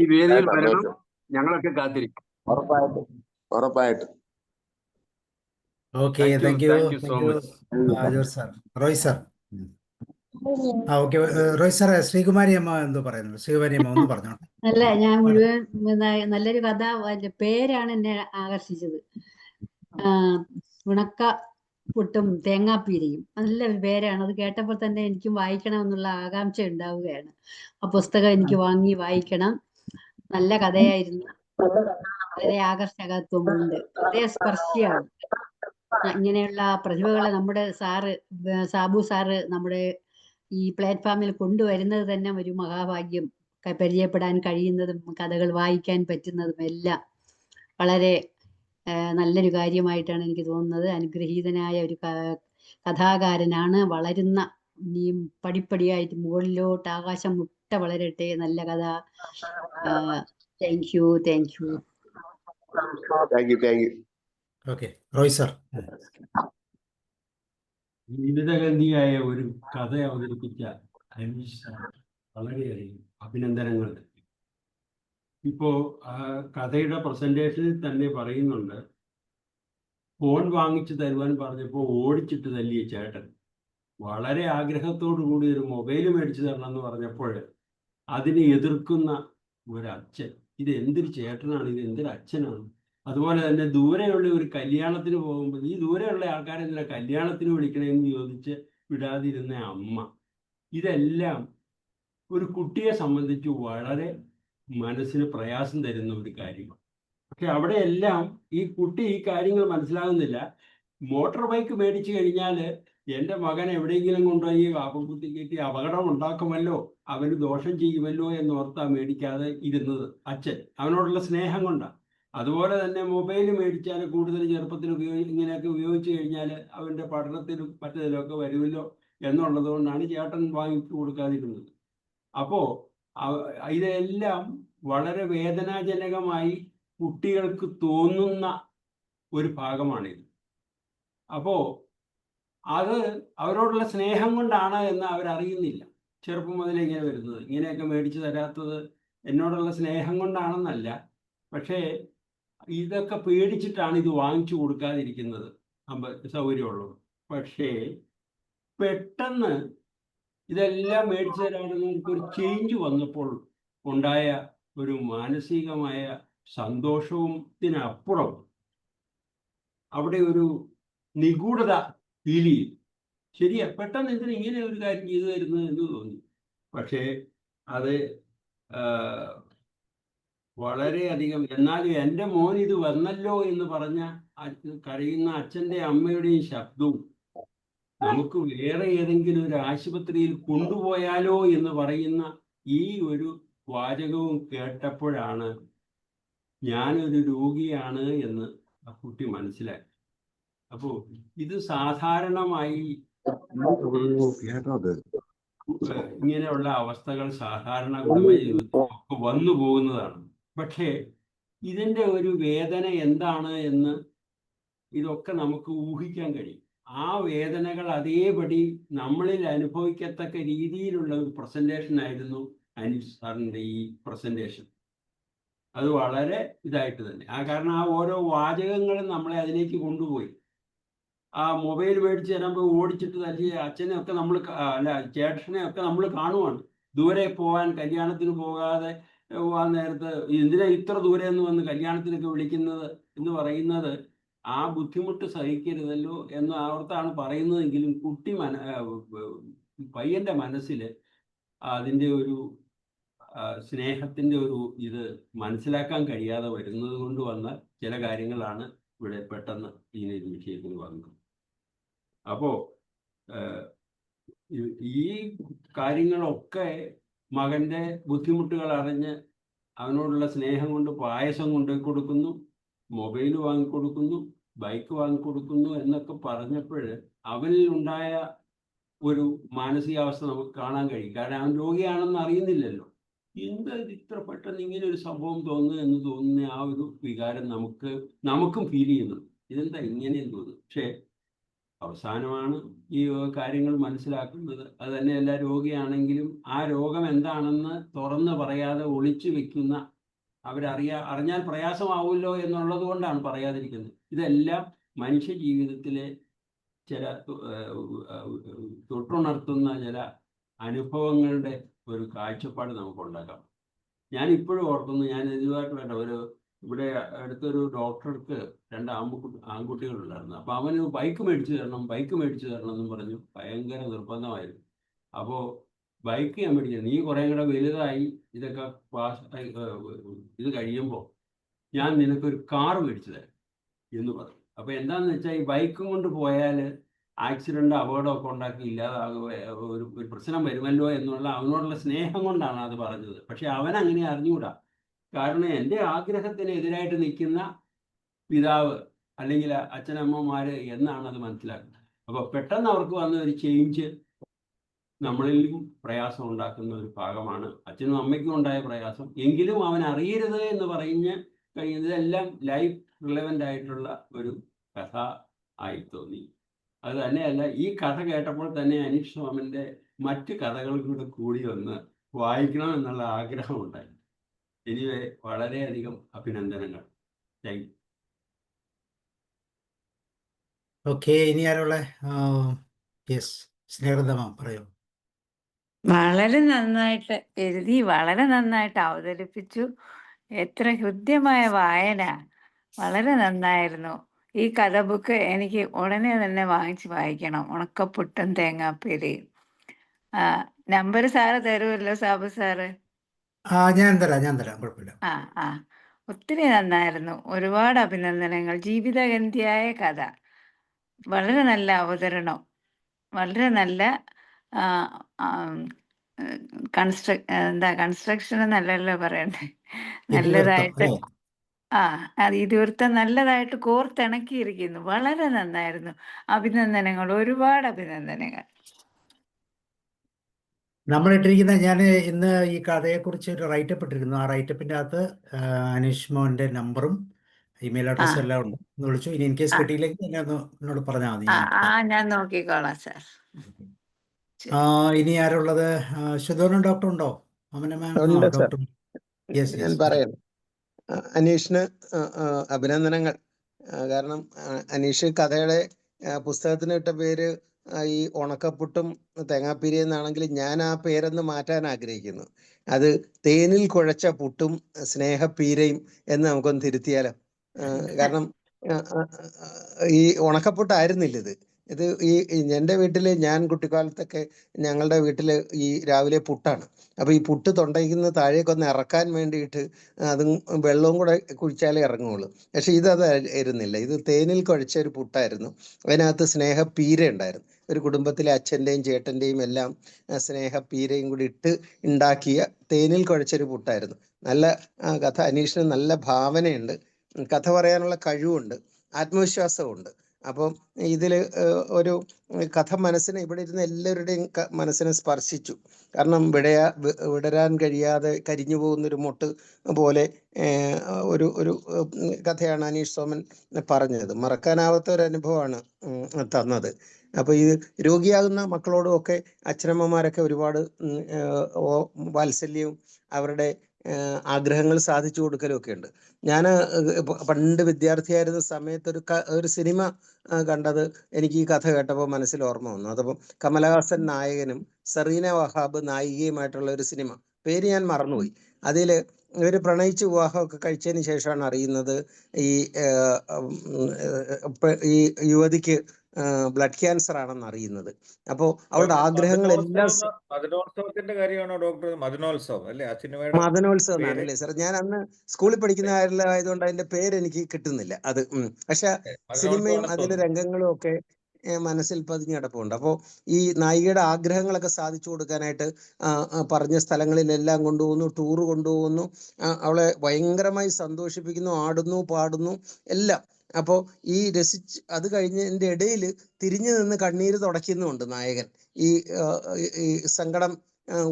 ഈ വേദിയിൽ വരണം, ഞങ്ങളൊക്കെ കാത്തിരിക്കും. ഉറപ്പായിട്ടും. Okay, thank you so much. George sir. Roy sir. Okay, Roy sir. Sreekumari അമ്മ എന്തോ പറയുന്നു? ശ്രീകുമാരി അമ്മ ഒന്ന് പറഞ്ഞോ. അല്ല, ഞാൻ മുഴുവൻ നല്ലൊരു കഥ, പേരാണ് എന്നെ ആകർഷിച്ചത്. ഉണക്ക പുട്ടും തേങ്ങാപ്പീരയും, നല്ലൊരു പേരാണ്. അത് കേട്ടപ്പോൾ തന്നെ എനിക്കും വായിക്കണമെന്നുള്ള ആകാംക്ഷ ഉണ്ടാവുകയാണ്. ആ പുസ്തകം എനിക്ക് വാങ്ങി വായിക്കണം. നല്ല കഥയായിരുന്നു. വളരെ ആകർഷകത്വമുണ്ട്, ഹൃദയസ്പർശിയാണ്. ഇങ്ങനെയുള്ള പ്രതിഭകളെ നമ്മുടെ സാബു സാറ് നമ്മുടെ ഈ പ്ലാറ്റ്ഫോമിൽ കൊണ്ടുവരുന്നത് തന്നെ ഒരു മഹാഭാഗ്യം. പരിചയപ്പെടാൻ കഴിയുന്നതും കഥകൾ വായിക്കാൻ പറ്റുന്നതും എല്ലാം വളരെ നല്ലൊരു കാര്യമായിട്ടാണ് എനിക്ക് തോന്നുന്നത്. അനുഗ്രഹീതനായ ഒരു കഥാകാരനാണ്. വളരുന്ന, ഇനിയും പടിപ്പടിയായിട്ട് മുകളിലോട്ട് ആകാശം മുട്ട വളരട്ടെ. നല്ല കഥ. Thank you. Okay, Roy sir. ജീവിതഗന്ധിയായ ഒരു കഥ അവതരിപ്പിച്ച അനീഷ് സാർ വളരെയധികം അഭിനന്ദനങ്ങൾ. ഇപ്പോ കഥയുടെ പ്രസന്റേഷനിൽ തന്നെ പറയുന്നുണ്ട്, ഫോൺ വാങ്ങിച്ചു തരുവാൻ പറഞ്ഞപ്പോൾ ഓടിച്ചിട്ട് തല്ലിയ ചേട്ടൻ. വളരെ ആഗ്രഹത്തോടു കൂടി ഒരു മൊബൈൽ മേടിച്ചു തരണം എന്ന് പറഞ്ഞപ്പോൾ അതിനെ എതിർക്കുന്ന ഒരച്ഛൻ. ഇത് എന്തൊരു ചേട്ടനാണ്, ഇത് എന്തൊരു അച്ഛനാണ്. അതുപോലെ തന്നെ ദൂരെയുള്ള ഒരു കല്യാണത്തിന് പോകുമ്പോൾ ഈ ദൂരെയുള്ള ആൾക്കാരെ എന്തിനാ കല്യാണത്തിന് വിളിക്കണമെന്ന് ചോദിച്ച് വിടാതിരുന്ന അമ്മ. ഇതെല്ലാം ഒരു കുട്ടിയെ സംബന്ധിച്ച് വളരെ മനസ്സിന് പ്രയാസം തരുന്ന ഒരു കാര്യമാണ്. പക്ഷെ അവിടെയെല്ലാം ഈ കുട്ടി ഈ കാര്യങ്ങൾ മനസ്സിലാകുന്നില്ല. മോട്ടോർ ബൈക്ക് മേടിച്ചു കഴിഞ്ഞാൽ എൻ്റെ മകൻ എവിടെയെങ്കിലും കൊണ്ടുപോയി ആപകുത്തി കയറ്റി അപകടം ഉണ്ടാക്കുമല്ലോ, അവന് ദോഷം ചെയ്യുമല്ലോ എന്നോർത്താ മേടിക്കാതെ ഇരുന്നത് അച്ഛൻ. അവനോടുള്ള സ്നേഹം കൊണ്ടാണ്. അതുപോലെ തന്നെ മൊബൈൽ മേടിച്ചാൽ കൂടുതൽ ചെറുപ്പത്തിൽ ഇങ്ങനെയൊക്കെ ഉപയോഗിച്ച് കഴിഞ്ഞാൽ അവൻ്റെ പഠനത്തിലും മറ്റതിലൊക്കെ വരുമല്ലോ എന്നുള്ളത് കൊണ്ടാണ് ചേട്ടൻ വാങ്ങിച്ചു കൊടുക്കാതിരുന്നത്. അപ്പോൾ ഇതെല്ലാം വളരെ വേദനാജനകമായി കുട്ടികൾക്ക് തോന്നുന്ന ഒരു ഭാഗമാണിത്. അപ്പോൾ അത് അവരോടുള്ള സ്നേഹം കൊണ്ടാണ് എന്ന് അവരറിയുന്നില്ല. ചെറുപ്പം മുതലേ ഇങ്ങനെ വരുന്നത്, ഇങ്ങനെയൊക്കെ മേടിച്ചു തരാത്തത് എന്നോടുള്ള സ്നേഹം കൊണ്ടാണെന്നല്ല, പക്ഷേ ഇതൊക്കെ പേടിച്ചിട്ടാണ് ഇത് വാങ്ങിച്ചു കൊടുക്കാതിരിക്കുന്നത് സൗകര്യമുള്ളത്. പക്ഷേ പെട്ടെന്ന് ഇതെല്ലാം മേടിച്ചു തരാനൊക്കെ ഒരു ചേഞ്ച് വന്നപ്പോൾ ഉണ്ടായ ഒരു മാനസികമായ സന്തോഷത്തിനപ്പുറം അവിടെ ഒരു നിഗൂഢത ഫീൽ ചെയ്യും. ശരിയാ, പെട്ടെന്ന് എന്തിനാ ഇങ്ങനെ ഒരു കാര്യം ചെയ്തു തരുന്നത് എന്ന് തോന്നി. പക്ഷേ അത് ആ, വളരെയധികം, എന്നാലും എൻ്റെ മോൻ ഇത് വന്നല്ലോ എന്ന് പറഞ്ഞ കരയുന്ന അച്ഛൻ്റെ അമ്മയുടെയും ശബ്ദവും നമുക്ക് വേറെ ഏതെങ്കിലും ഒരു ആശുപത്രിയിൽ കൊണ്ടുപോയാലോ എന്ന് പറയുന്ന ഈ ഒരു വാചകവും കേട്ടപ്പോഴാണ് ഞാനൊരു രോഗിയാണ് എന്ന് ആ കുട്ടി മനസ്സിലാക്കി. അപ്പോൾ ഇത് സാധാരണമായി ഇങ്ങനെയുള്ള അവസ്ഥകൾ സാധാരണ കുടുംബജീവിതത്തിൽ ഒക്കെ വന്നു പോകുന്നതാണ്. പക്ഷേ ഇതിൻ്റെ ഒരു വേദന എന്താണ് എന്ന് ഇതൊക്കെ നമുക്ക് ഊഹിക്കാൻ കഴിയും. ആ വേദനകൾ അതേപടി നമ്മളിൽ അനുഭവിക്കത്തക്ക രീതിയിലുള്ള ഒരു പ്രസന്റേഷൻ ആയിരുന്നു അനീഷ് സാറിൻ്റെ ഈ പ്രസന്റേഷൻ. അത് വളരെ ഇതായിട്ട് തന്നെ കാരണം ആ ഓരോ വാചകങ്ങളും നമ്മളെ അതിലേക്ക് കൊണ്ടുപോയി. ആ മൊബൈൽ മേടിച്ച് തരുമ്പോൾ ഓടിച്ചിട്ട് തല്ലിയ അച്ഛനെയൊക്കെ നമ്മൾ അല്ല ചേട്ടനെയൊക്കെ നമ്മൾ കാണുവാണ്. ദൂരെ പോകാൻ കല്യാണത്തിന് പോകാതെ പോകാൻ നേരത്ത് എന്തിനാ ഇത്ര ദൂരെ നിന്ന് വന്ന് കല്യാണത്തിനൊക്കെ വിളിക്കുന്നത് എന്ന് പറയുന്നത് ആ ബുദ്ധിമുട്ട് സഹിക്കരുതല്ലോ എന്ന് ഓർത്താണ് പറയുന്നതെങ്കിലും കുട്ടി പയ്യന്റെ മനസ്സിൽ അതിൻ്റെ ഒരു സ്നേഹത്തിൻ്റെ ഒരു ഇത് മനസ്സിലാക്കാൻ കഴിയാതെ വരുന്നത് കൊണ്ട് വന്ന ചില കാര്യങ്ങളാണ് ഇവിടെ പെട്ടെന്ന് ഈ വിഷയത്തിൽ വന്നത്. അപ്പോൾ ഈ കാര്യങ്ങളൊക്കെ മകൻ്റെ ബുദ്ധിമുട്ടുകൾ അറിഞ്ഞ് അവനോടുള്ള സ്നേഹം കൊണ്ട് പായസം കൊണ്ടുപോയി കൊടുക്കുന്നു, മൊബൈൽ വാങ്ങിക്കൊടുക്കുന്നു, ബൈക്ക് വാങ്ങിക്കൊടുക്കുന്നു എന്നൊക്കെ പറഞ്ഞപ്പോൾ അവനിൽ ഉണ്ടായ ഒരു മാനസികാവസ്ഥ നമുക്ക് കാണാൻ കഴിയും. കാരണം അവൻ രോഗിയാണെന്ന് അറിയുന്നില്ലല്ലോ. എന്താ ഇത്ര പെട്ടെന്ന് ഇങ്ങനെ ഒരു സംഭവം തോന്നുന്നു എന്ന് തോന്നുന്ന ആ ഒരു വികാരം നമുക്കും ഫീൽ ചെയ്യുന്നു. ഇതെന്താ ഇങ്ങനെയെന്ന് തോന്നുന്നു. പക്ഷേ അവസാനമാണ് ഈ കാര്യങ്ങൾ മനസ്സിലാക്കുന്നത്. അത് തന്നെയല്ല, രോഗിയാണെങ്കിലും ആ രോഗം എന്താണെന്ന് തുറന്ന് പറയാതെ ഒളിച്ചു വെക്കുന്ന, അറിഞ്ഞാൽ പ്രയാസമാവുമല്ലോ എന്നുള്ളത് കൊണ്ടാണ് പറയാതിരിക്കുന്നത്. ഇതെല്ലാം മനുഷ്യ ജീവിതത്തിലെ ചില തൊട്ടുണർത്തുന്ന ചില അനുഭവങ്ങളുടെ ഒരു കാഴ്ചപ്പാട് നമുക്ക് ഉണ്ടാക്കാം. ഞാൻ ഇപ്പോഴും ഓർക്കുന്നു, ഞാൻ ഇതുമായിട്ട് വേണ്ട ഇവിടെ അടുത്തൊരു ഡോക്ടർക്ക് 2 ആൺകുട്ടികളുണ്ടായിരുന്നു. അപ്പോൾ അവന് ബൈക്ക് മേടിച്ചു തരണം എന്നും പറഞ്ഞു ഭയങ്കര നിർബന്ധമായിരുന്നു. അപ്പോൾ ബൈക്ക് ഞാൻ മേടിച്ചു, നീ കുറേ കൂടെ വലുതായി ഇതൊക്കെ ഇത് കഴിയുമ്പോൾ ഞാൻ നിനക്കൊരു കാർ മേടിച്ചു തരാം എന്ന് പറഞ്ഞു. അപ്പോൾ എന്താണെന്ന് വെച്ചാൽ ഈ ബൈക്കും കൊണ്ട് പോയാൽ ആക്സിഡൻ്റ് അപകടമൊക്കെ ഉണ്ടാക്കി ഇല്ലാതാകുക ഒരു പ്രശ്നം വരുമല്ലോ എന്നുള്ള അവനോടുള്ള സ്നേഹം കൊണ്ടാണ് അത് പറഞ്ഞത്. പക്ഷെ അവനങ്ങനെ അറിഞ്ഞുകൂടാ. കാരണം എൻ്റെ ആഗ്രഹത്തിന് എതിരായിട്ട് നിൽക്കുന്ന പിതാവ് അല്ലെങ്കിൽ അച്ഛനമ്മമാർ എന്നാണ് അത് മനസ്സിലാക്കുന്നത്. അപ്പോൾ പെട്ടെന്ന് അവർക്ക് വന്ന ഒരു ചേഞ്ച് നമ്മളിലും പ്രയാസം ഉണ്ടാക്കുന്ന ഒരു ഭാഗമാണ്. അച്ഛനും അമ്മയ്ക്കും ഉണ്ടായ പ്രയാസം എങ്കിലും അവൻ അറിയരുത് എന്ന് പറഞ്ഞ് കഴിയുന്നതെല്ലാം ലൈഫ് റിലവൻ്റ് ആയിട്ടുള്ള ഒരു കഥ ആയി തോന്നി. അത് തന്നെയല്ല, ഈ കഥ കേട്ടപ്പോൾ തന്നെ അനീഷ് സോമൻ്റെ മറ്റ് കഥകൾ കൂടി ഒന്ന് വായിക്കണം എന്നുള്ള ആഗ്രഹമുണ്ടായി. എനിവേ, വളരെയധികം അഭിനന്ദനങ്ങൾ. Thank you. ഓക്കെ, ഇനി ആരുള്ള? യെസ്, സ്നേഹതമ പറയൂ. വളരെ നന്നായിട്ട് എഴുതി, വളരെ നന്നായിട്ട് അവതരിപ്പിച്ചു. എത്ര ഹൃദ്യമായ വായന, വളരെ നന്നായിരുന്നു. ഈ കഥ ബുക്ക് എനിക്ക് ഉടനെ തന്നെ വാങ്ങിച്ച് വായിക്കണം. ഉണക്കപ്പുട്ടും തേങ്ങാപ്പീരയും. നമ്പർ സാറ് തരുമല്ലോ സാബു സാറ്? ഞാൻ തരാം, കുഴപ്പമില്ല. ഒത്തിരി നന്നായിരുന്നു. ഒരുപാട് അഭിനന്ദനങ്ങൾ. ജീവിതഗന്ധിയായ കഥ, വളരെ നല്ല അവതരണം, വളരെ നല്ല കൺസ്ട്രക്ഷൻ എന്നല്ലല്ലോ പറയണ്ടേ, നല്ലതായിട്ട് ഇതിവൃത്തം നല്ലതായിട്ട് കോർത്തിണക്കിയിരിക്കുന്നു. വളരെ നന്നായിരുന്നു. അഭിനന്ദനങ്ങൾ, ഒരുപാട് അഭിനന്ദനങ്ങൾ. നമ്മൾ ഞാൻ ഇന്ന് ഈ കഥയെക്കുറിച്ച് ഒരു റൈറ്റപ്പ് ഇട്ടിരുന്നു. ആ റൈറ്റപ്പിൻ്റെ അകത്ത് അനീഷ് മോൻ്റെ നമ്പറും ഇമെയിൽ അഡ്രസ്സും എല്ലാം ഉണ്ട്. ഒന്ന് വിളിച്ചു. ഇനി ഇൻ കേസ് കിട്ടിയില്ലെങ്കിൽ എന്നെ എന്നോട് പറഞ്ഞാൽ മതി. ഞാൻ നോക്കിക്കോളാം സാർ. ഇനി ആരുള്ളത്? ശുദ്ധോനം ഡോക്ടർ ഉണ്ടോ? ഡോക്ടർ, ഞാൻ പറയാം. അനീഷിന് അഭിനന്ദനങ്ങൾ. കാരണം അനീഷ് കഥയുടെ പുസ്തകത്തിന് ഇട്ട പേര് ഈ ഉണക്കപ്പുട്ടും തേങ്ങാപ്പീരി എന്നാണെങ്കിൽ ഞാൻ ആ പേരൊന്ന് മാറ്റാൻ ആഗ്രഹിക്കുന്നു. അത് തേനിൽ കുഴച്ച പുട്ടും സ്നേഹപ്പീരയും എന്ന് നമുക്കൊന്ന് തിരുത്തിയാലോ? കാരണം ഈ ഉണക്കപ്പുട്ടായിരുന്നില്ല ഇത്. ഇത് എൻ്റെ വീട്ടിൽ ഞാൻ കുട്ടിക്കാലത്തൊക്കെ ഞങ്ങളുടെ വീട്ടിൽ ഈ രാവിലെ പുട്ടാണ്. അപ്പോൾ ഈ പുട്ട് തൊണ്ടയ്ക്കുന്ന താഴേക്കൊന്ന് ഇറക്കാൻ വേണ്ടിയിട്ട് അതും വെള്ളവും കൂടെ കുഴിച്ചാലേ ഇറങ്ങുള്ളൂ. പക്ഷെ ഇരുന്നില്ല. ഇത് തേനിൽ കുഴച്ച ഒരു പുട്ടായിരുന്നു. അതിനകത്ത് സ്നേഹപ്പീര ഉണ്ടായിരുന്നു. ഒരു കുടുംബത്തിലെ അച്ഛൻ്റെയും ചേട്ടൻ്റെയും എല്ലാം സ്നേഹപ്പീരയും കൂടി ഇട്ട് ഉണ്ടാക്കിയ തേനിൽ കുഴച്ചൊരു പുട്ടായിരുന്നു. നല്ല കഥ. അനീഷിന് നല്ല ഭാവനയുണ്ട്, കഥ പറയാനുള്ള കഴിവുണ്ട്, ആത്മവിശ്വാസമുണ്ട്. അപ്പം ഇതിൽ ഒരു കഥ മനസ്സിനെ ഇവിടെ ഇരുന്ന് എല്ലാവരുടെയും മനസ്സിനെ സ്പർശിച്ചു. കാരണം വിടരാൻ കഴിയാതെ കരിഞ്ഞു പോകുന്നൊരു മൊട്ട് പോലെ ഒരു കഥയാണ് അനീഷ് സോമൻ പറഞ്ഞത്. മറക്കാനാവാത്ത ഒരു അനുഭവമാണ് തന്നത്. അപ്പോൾ ഈ രോഗിയാകുന്ന മക്കളോടും ഒക്കെ അച്ഛനമ്മമാരൊക്കെ ഒരുപാട് വാത്സല്യവും അവരുടെ ആഗ്രഹങ്ങൾ സാധിച്ചു കൊടുക്കലും ഒക്കെ ഉണ്ട്. ഞാൻ പണ്ട് വിദ്യാർത്ഥിയായിരുന്ന സമയത്ത് ഒരു സിനിമ കണ്ടത് എനിക്ക് ഈ കഥ കേട്ടപ്പോൾ മനസ്സിൽ ഓർമ്മ വന്നു. അതപ്പം കമലഹാസൻ നായകനും സെറീന വഹാബ് നായികയുമായിട്ടുള്ള ഒരു സിനിമ, പേര് ഞാൻ മറന്നുപോയി. അതിൽ ഇവർ പ്രണയിച്ച് വിവാഹമൊക്കെ കഴിച്ചതിന് ശേഷമാണ് അറിയുന്നത് ഈ യുവതിക്ക് ബ്ലഡ് ക്യാൻസർ ആണെന്ന് അറിയുന്നത്. അപ്പോൾ അവളുടെ ആഗ്രഹങ്ങളെല്ലാം മദനോത്സവത്തിന്റെ കാര്യമാണോ ഡോക്ടർ? മദനോത്സവം അല്ലേ ആ സിനിമയുടെ മദനോത്സവം പേര്? എന്നാണല്ലേ സാർ? ഞാൻ അന്ന് സ്കൂളിൽ പഠിക്കുന്ന ആയതുകൊണ്ട് അതിന്റെ പേര് എനിക്ക് കിട്ടുന്നില്ല അത്. പക്ഷെ സിനിമയും അതിലെ രംഗങ്ങളും ഒക്കെ മനസ്സിൽ പതിഞ്ഞ് കിടപ്പുണ്ട്. അപ്പോൾ ഈ നായികയുടെ ആഗ്രഹങ്ങളൊക്കെ സാധിച്ചു കൊടുക്കാനായിട്ട് പറഞ്ഞ സ്ഥലങ്ങളിലെല്ലാം കൊണ്ടുപോകുന്നു, ടൂറ് കൊണ്ടുപോകുന്നു, അവളെ ഭയങ്കരമായി സന്തോഷിപ്പിക്കുന്നു, ആടുന്നു, പാടുന്നു, എല്ലാം. അപ്പോൾ ഈ അത് കഴിഞ്ഞതിൻ്റെ ഇടയിൽ തിരിഞ്ഞു നിന്ന് കണ്ണീര് തുടയ്ക്കുന്നുമുണ്ട് നായകൻ. ഈ സങ്കടം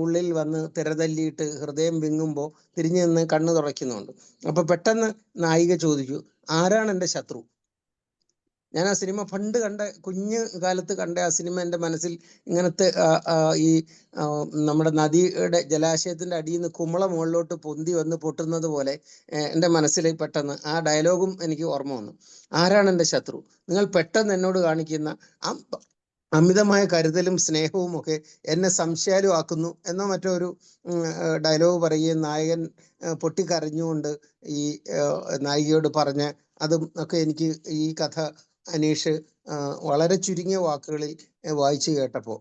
ഉള്ളിൽ വന്ന് തിരതല്ലിയിട്ട് ഹൃദയം വിങ്ങുമ്പോൾ തിരിഞ്ഞു നിന്ന് കണ്ണ് തുറയ്ക്കുന്നുണ്ട്. അപ്പൊ പെട്ടെന്ന് നായിക ചോദിച്ചു, ആരാണ് എൻ്റെ ശത്രു? ഞാൻ ആ സിനിമ പണ്ട് കുഞ്ഞു കാലത്ത് കണ്ട ആ സിനിമ എൻ്റെ മനസ്സിൽ ഇങ്ങനത്തെ ഈ നമ്മുടെ നദിയുടെ ജലാശയത്തിന്റെ അടിയിൽ നിന്ന് കുമള മുകളിലോട്ട് പൊന്തി വന്ന് പൊട്ടുന്നത് പോലെ എൻ്റെ മനസ്സിൽ പെട്ടെന്ന് ആ ഡയലോഗും എനിക്ക് ഓർമ്മ വന്നു. ആരാണ് എൻ്റെ ശത്രു? നിങ്ങൾ പെട്ടെന്ന് എന്നോട് കാണിക്കുന്ന അമിതമായ കരുതലും സ്നേഹവും ഒക്കെ എന്നെ സംശയാലുമാക്കുന്നു എന്നോ മറ്റൊരു ഡയലോഗ് പറയുകയും നായകൻ പൊട്ടിക്കരഞ്ഞുകൊണ്ട് ഈ നായികയോട് പറഞ്ഞ അതും ഒക്കെ എനിക്ക് ഈ കഥ അനീഷ് വളരെ ചുരുങ്ങിയ വാക്കുകളിൽ വായിച്ചു കേട്ടപ്പോൾ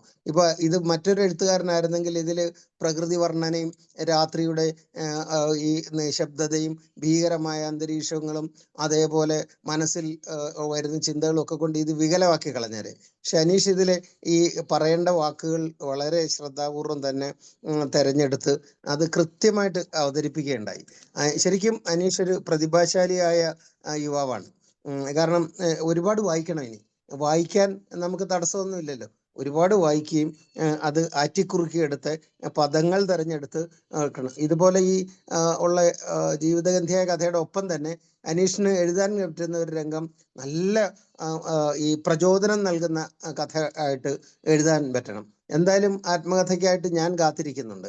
ഇത് മറ്റൊരു എഴുത്തുകാരനായിരുന്നെങ്കിൽ ഇതിൽ പ്രകൃതി വർണ്ണനയും രാത്രിയുടെ ഈ നിശബ്ദതയും ഭീകരമായ അന്തരീക്ഷങ്ങളും അതേപോലെ മനസ്സിൽ വരുന്ന ചിന്തകളും ഒക്കെ കൊണ്ട് ഇത് വികലമാക്കി കളഞ്ഞേരെ. പക്ഷെ അനീഷ് ഇതിലെ ഈ പറയേണ്ട വാക്കുകൾ വളരെ ശ്രദ്ധാപൂർവം തന്നെ തെരഞ്ഞെടുത്ത് അത് കൃത്യമായിട്ട് അവതരിപ്പിക്കുകയുണ്ടായി. ശരിക്കും അനീഷ് ഒരു പ്രതിഭാശാലിയായ യുവാവാണ്. കാരണം ഒരുപാട് വായിക്കണം. ഇനി വായിക്കാൻ നമുക്ക് തടസ്സമൊന്നുമില്ലല്ലോ. ഒരുപാട് വായിക്കുകയും അത് ആറ്റിക്കുറുക്കിയെടുത്ത് പദങ്ങൾ തിരഞ്ഞെടുത്ത് വെക്കണം. ഇതുപോലെ ഈ ഉള്ള ജീവിതഗന്ധിയായ കഥയുടെ ഒപ്പം തന്നെ അനീഷിന് എഴുതാൻ പറ്റുന്ന ഒരു രംഗം നല്ല ഈ പ്രചോദനം നൽകുന്ന കഥ ആയിട്ട് എഴുതാൻ പറ്റണം. എന്തായാലും ആത്മകഥയ്ക്കായിട്ട് ഞാൻ കാത്തിരിക്കുന്നുണ്ട്.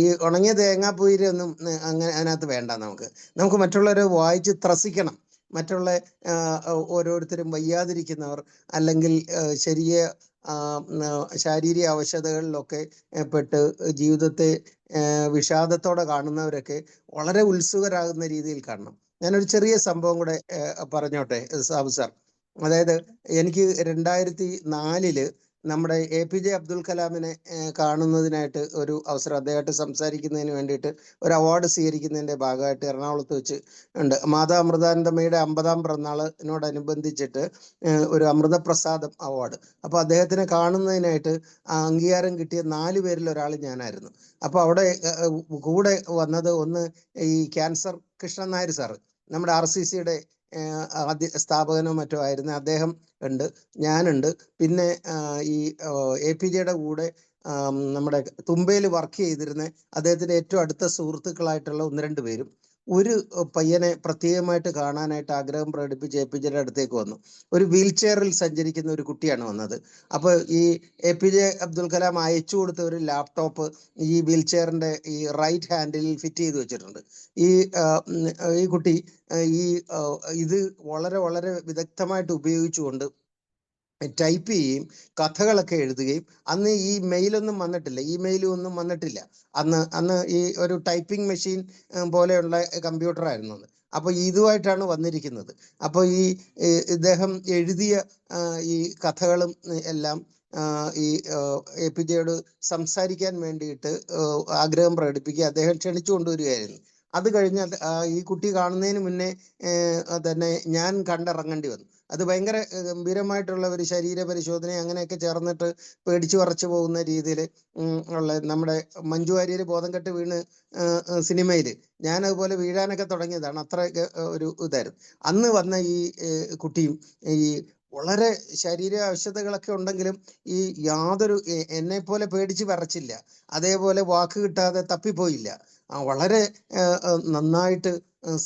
ഈ ഉണങ്ങിയ തേങ്ങാപ്പൂരൊന്നും അങ്ങനെ അതിനകത്ത് വേണ്ട. നമുക്ക് മറ്റുള്ളവരെ വായിച്ച് ത്രസിക്കണം. മറ്റുള്ള ഓരോരുത്തരും വയ്യാതിരിക്കുന്നവർ അല്ലെങ്കിൽ ശാരീരിക അവശതകളിലൊക്കെ പെട്ട് ജീവിതത്തെ വിഷാദത്തോടെ കാണുന്നവരൊക്കെ വളരെ ഉത്സുകരാകുന്ന രീതിയിൽ കാണണം. ഞാനൊരു ചെറിയ സംഭവം കൂടെ പറഞ്ഞോട്ടെ സാബു സാർ. അതായത് എനിക്ക് 2004 നമ്മുടെ APJ അബ്ദുൽ കലാമിനെ കാണുന്നതിനായിട്ട് ഒരു അവസരം, അദ്ദേഹമായിട്ട് സംസാരിക്കുന്നതിന് വേണ്ടിയിട്ട് ഒരു അവാർഡ് സ്വീകരിക്കുന്നതിൻ്റെ ഭാഗമായിട്ട് എറണാകുളത്ത് വെച്ച് ഉണ്ട്. മാതാ അമൃതാനന്ദമയുടെ 50ാം പിറന്നാളിനോടനുബന്ധിച്ചിട്ട് ഒരു അമൃതപ്രസാദം അവാർഡ്. അപ്പോൾ അദ്ദേഹത്തിനെ കാണുന്നതിനായിട്ട് അംഗീകാരം കിട്ടിയ 4 പേരിൽ ഒരാൾ ഞാനായിരുന്നു. അപ്പോൾ അവിടെ കൂടെ വന്നത് ഒന്ന് ഈ ക്യാൻസർ കൃഷ്ണൻ നായർ സാറ്, നമ്മുടെ RCCയുടെ ആദ്യ സ്ഥാപകനോ മറ്റോ ആയിരുന്നു. അദ്ദേഹം ഉണ്ട്, ഞാനുണ്ട്. പിന്നെ ഈ APJയുടെ കൂടെ നമ്മുടെ തുമ്പയിൽ വർക്ക് ചെയ്തിരുന്ന അദ്ദേഹത്തിൻ്റെ ഏറ്റവും അടുത്ത സുഹൃത്തുക്കളായിട്ടുള്ള 1-2 പേരും ഒരു പയ്യനെ പ്രത്യേകമായിട്ട് കാണാനായിട്ട് ആഗ്രഹം പ്രകടിപ്പിച്ച് APJയുടെ അടുത്തേക്ക് വന്നു. ഒരു വീൽ ചെയറിൽ സഞ്ചരിക്കുന്ന ഒരു കുട്ടിയാണ് വന്നത്. അപ്പോൾ ഈ APJ അബ്ദുൽ കലാം അയച്ചു കൊടുത്ത ഒരു ലാപ്ടോപ്പ് ഈ വീൽ ചെയറിൻ്റെ ഈ റൈറ്റ് ഹാൻഡിൽ ഫിറ്റ് ചെയ്ത് വെച്ചിട്ടുണ്ട്. ഈ കുട്ടി ഇത് വളരെ വളരെ വിദഗ്ധമായിട്ട് ഉപയോഗിച്ചുകൊണ്ട് ടൈപ്പ് ചെയ്യുകയും കഥകളൊക്കെ എഴുതുകയും, അന്ന് ഈ മെയിലൊന്നും വന്നിട്ടില്ല, ഇമെയിലും ഒന്നും വന്നിട്ടില്ല. അന്ന് ഈ ഒരു ടൈപ്പിംഗ് മെഷീൻ പോലെയുള്ള കമ്പ്യൂട്ടറായിരുന്നു അത്. അപ്പോൾ ഇതുമായിട്ടാണ് വന്നിരിക്കുന്നത്. അപ്പോൾ ഇദ്ദേഹം എഴുതിയ ഈ കഥകളും എല്ലാം ഈ APJയോട് സംസാരിക്കാൻ വേണ്ടിയിട്ട് ആഗ്രഹം പ്രകടിപ്പിക്കുക അദ്ദേഹം ക്ഷണിച്ചു കൊണ്ടുവരികയായിരുന്നു. അത് കഴിഞ്ഞ് ഈ കുട്ടി കാണുന്നതിന് മുന്നേ തന്നെ ഞാൻ കണ്ടിറങ്ങേണ്ടി വന്നു. അത് ഭയങ്കര ഗംഭീരമായിട്ടുള്ള ഒരു ശരീര പരിശോധന അങ്ങനെയൊക്കെ ചേർന്നിട്ട് പേടിച്ചു വിറച്ചു പോകുന്ന രീതിയിൽ ഉള്ള നമ്മുടെ മഞ്ജു വാര്യർ ബോധം കെട്ട് വീണ് സിനിമയിൽ ഞാൻ അതുപോലെ വീഴാനൊക്കെ തുടങ്ങിയതാണ്. അത്ര ഒരു ഇതായിരുന്നു. അന്ന് വന്ന ഈ കുട്ടിയും ഈ വളരെ ശരീര ആവശ്യതകളൊക്കെ ഉണ്ടെങ്കിലും ഈ യാതൊരു എന്നെ പോലെ പേടിച്ച് വിറച്ചില്ല, അതേപോലെ വാക്ക് കിട്ടാതെ തപ്പിപ്പോയില്ല. വളരെ നന്നായിട്ട്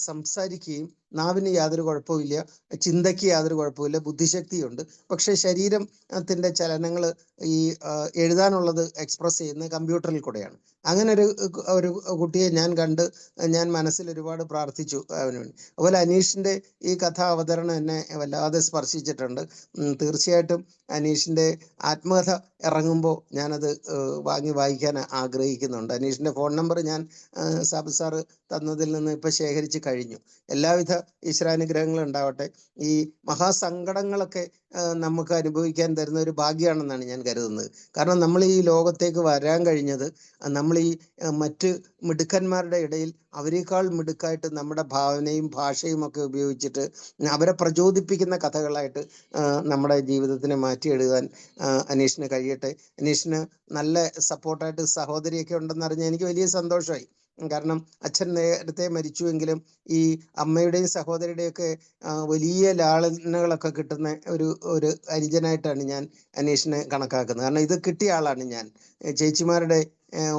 സംസാരിക്കുകയും നാവിന് യാതൊരു കുഴപ്പമില്ല, ചിന്തയ്ക്ക് യാതൊരു കുഴപ്പമില്ല, ബുദ്ധിശക്തിയുണ്ട്. പക്ഷെ ശരീരത്തിൻ്റെ ചലനങ്ങൾ ഈ എഴുതാനുള്ളത് എക്സ്പ്രസ് ചെയ്യുന്ന കമ്പ്യൂട്ടറിൽ കൂടെയാണ്. അങ്ങനെ ഒരു കുട്ടിയെ ഞാൻ കണ്ട് ഞാൻ മനസ്സിൽ ഒരുപാട് പ്രാർത്ഥിച്ചു അവന് വേണ്ടി. അതുപോലെ അനീഷിൻ്റെ ഈ കഥാ അവതരണം എന്നെ വല്ലാതെ സ്പർശിച്ചിട്ടുണ്ട്. തീർച്ചയായിട്ടും അനീഷിൻ്റെ ആത്മകഥ ഇറങ്ങുമ്പോൾ ഞാനത് വാങ്ങി വായിക്കാൻ ആഗ്രഹിക്കുന്നുണ്ട്. അനീഷിൻ്റെ ഫോൺ നമ്പർ ഞാൻ സാബു സാറ് തന്നതിൽ നിന്ന് ഇപ്പം ശേഖരിച്ച് കഴിഞ്ഞു. എല്ലാവിധ ഈശ്വരാനുഗ്രഹങ്ങളും ഉണ്ടാവട്ടെ. ഈ മഹാസങ്കടങ്ങളൊക്കെ നമുക്ക് അനുഭവിക്കാൻ തരുന്ന ഒരു ഭാഗ്യമാണെന്നാണ് ഞാൻ കരുതുന്നത്. കാരണം നമ്മൾ ഈ ലോകത്തേക്ക് വരാൻ കഴിഞ്ഞത് നമ്മൾ ഈ മറ്റ് മിടുക്കന്മാരുടെ ഇടയിൽ അവരെക്കാൾ മിടുക്കായിട്ട് നമ്മുടെ ഭാവനയും ഭാഷയും ഒക്കെ ഉപയോഗിച്ചിട്ട് അവരെ പ്രചോദിപ്പിക്കുന്ന കഥകളായിട്ട് നമ്മുടെ ജീവിതത്തിനെ മാറ്റിയെഴുതാൻ അനീഷിന് കഴിയട്ടെ. അനീഷിന് നല്ല സപ്പോർട്ടായിട്ട് സഹോദരിയൊക്കെ ഉണ്ടെന്നറിഞ്ഞാൽ എനിക്ക് വലിയ സന്തോഷമായി. കാരണം അച്ഛൻ നേരത്തെ മരിച്ചുവെങ്കിലും ഈ അമ്മയുടെയും സഹോദരിയുടെയൊക്കെ വലിയ ലാളനകളൊക്കെ കിട്ടുന്ന ഒരു അനുജനായിട്ടാണ് ഞാൻ അനീഷിനെ കണക്കാക്കുന്നത്. കാരണം ഇത് കിട്ടിയ ആളാണ് ഞാൻ. ചേച്ചിമാരുടെ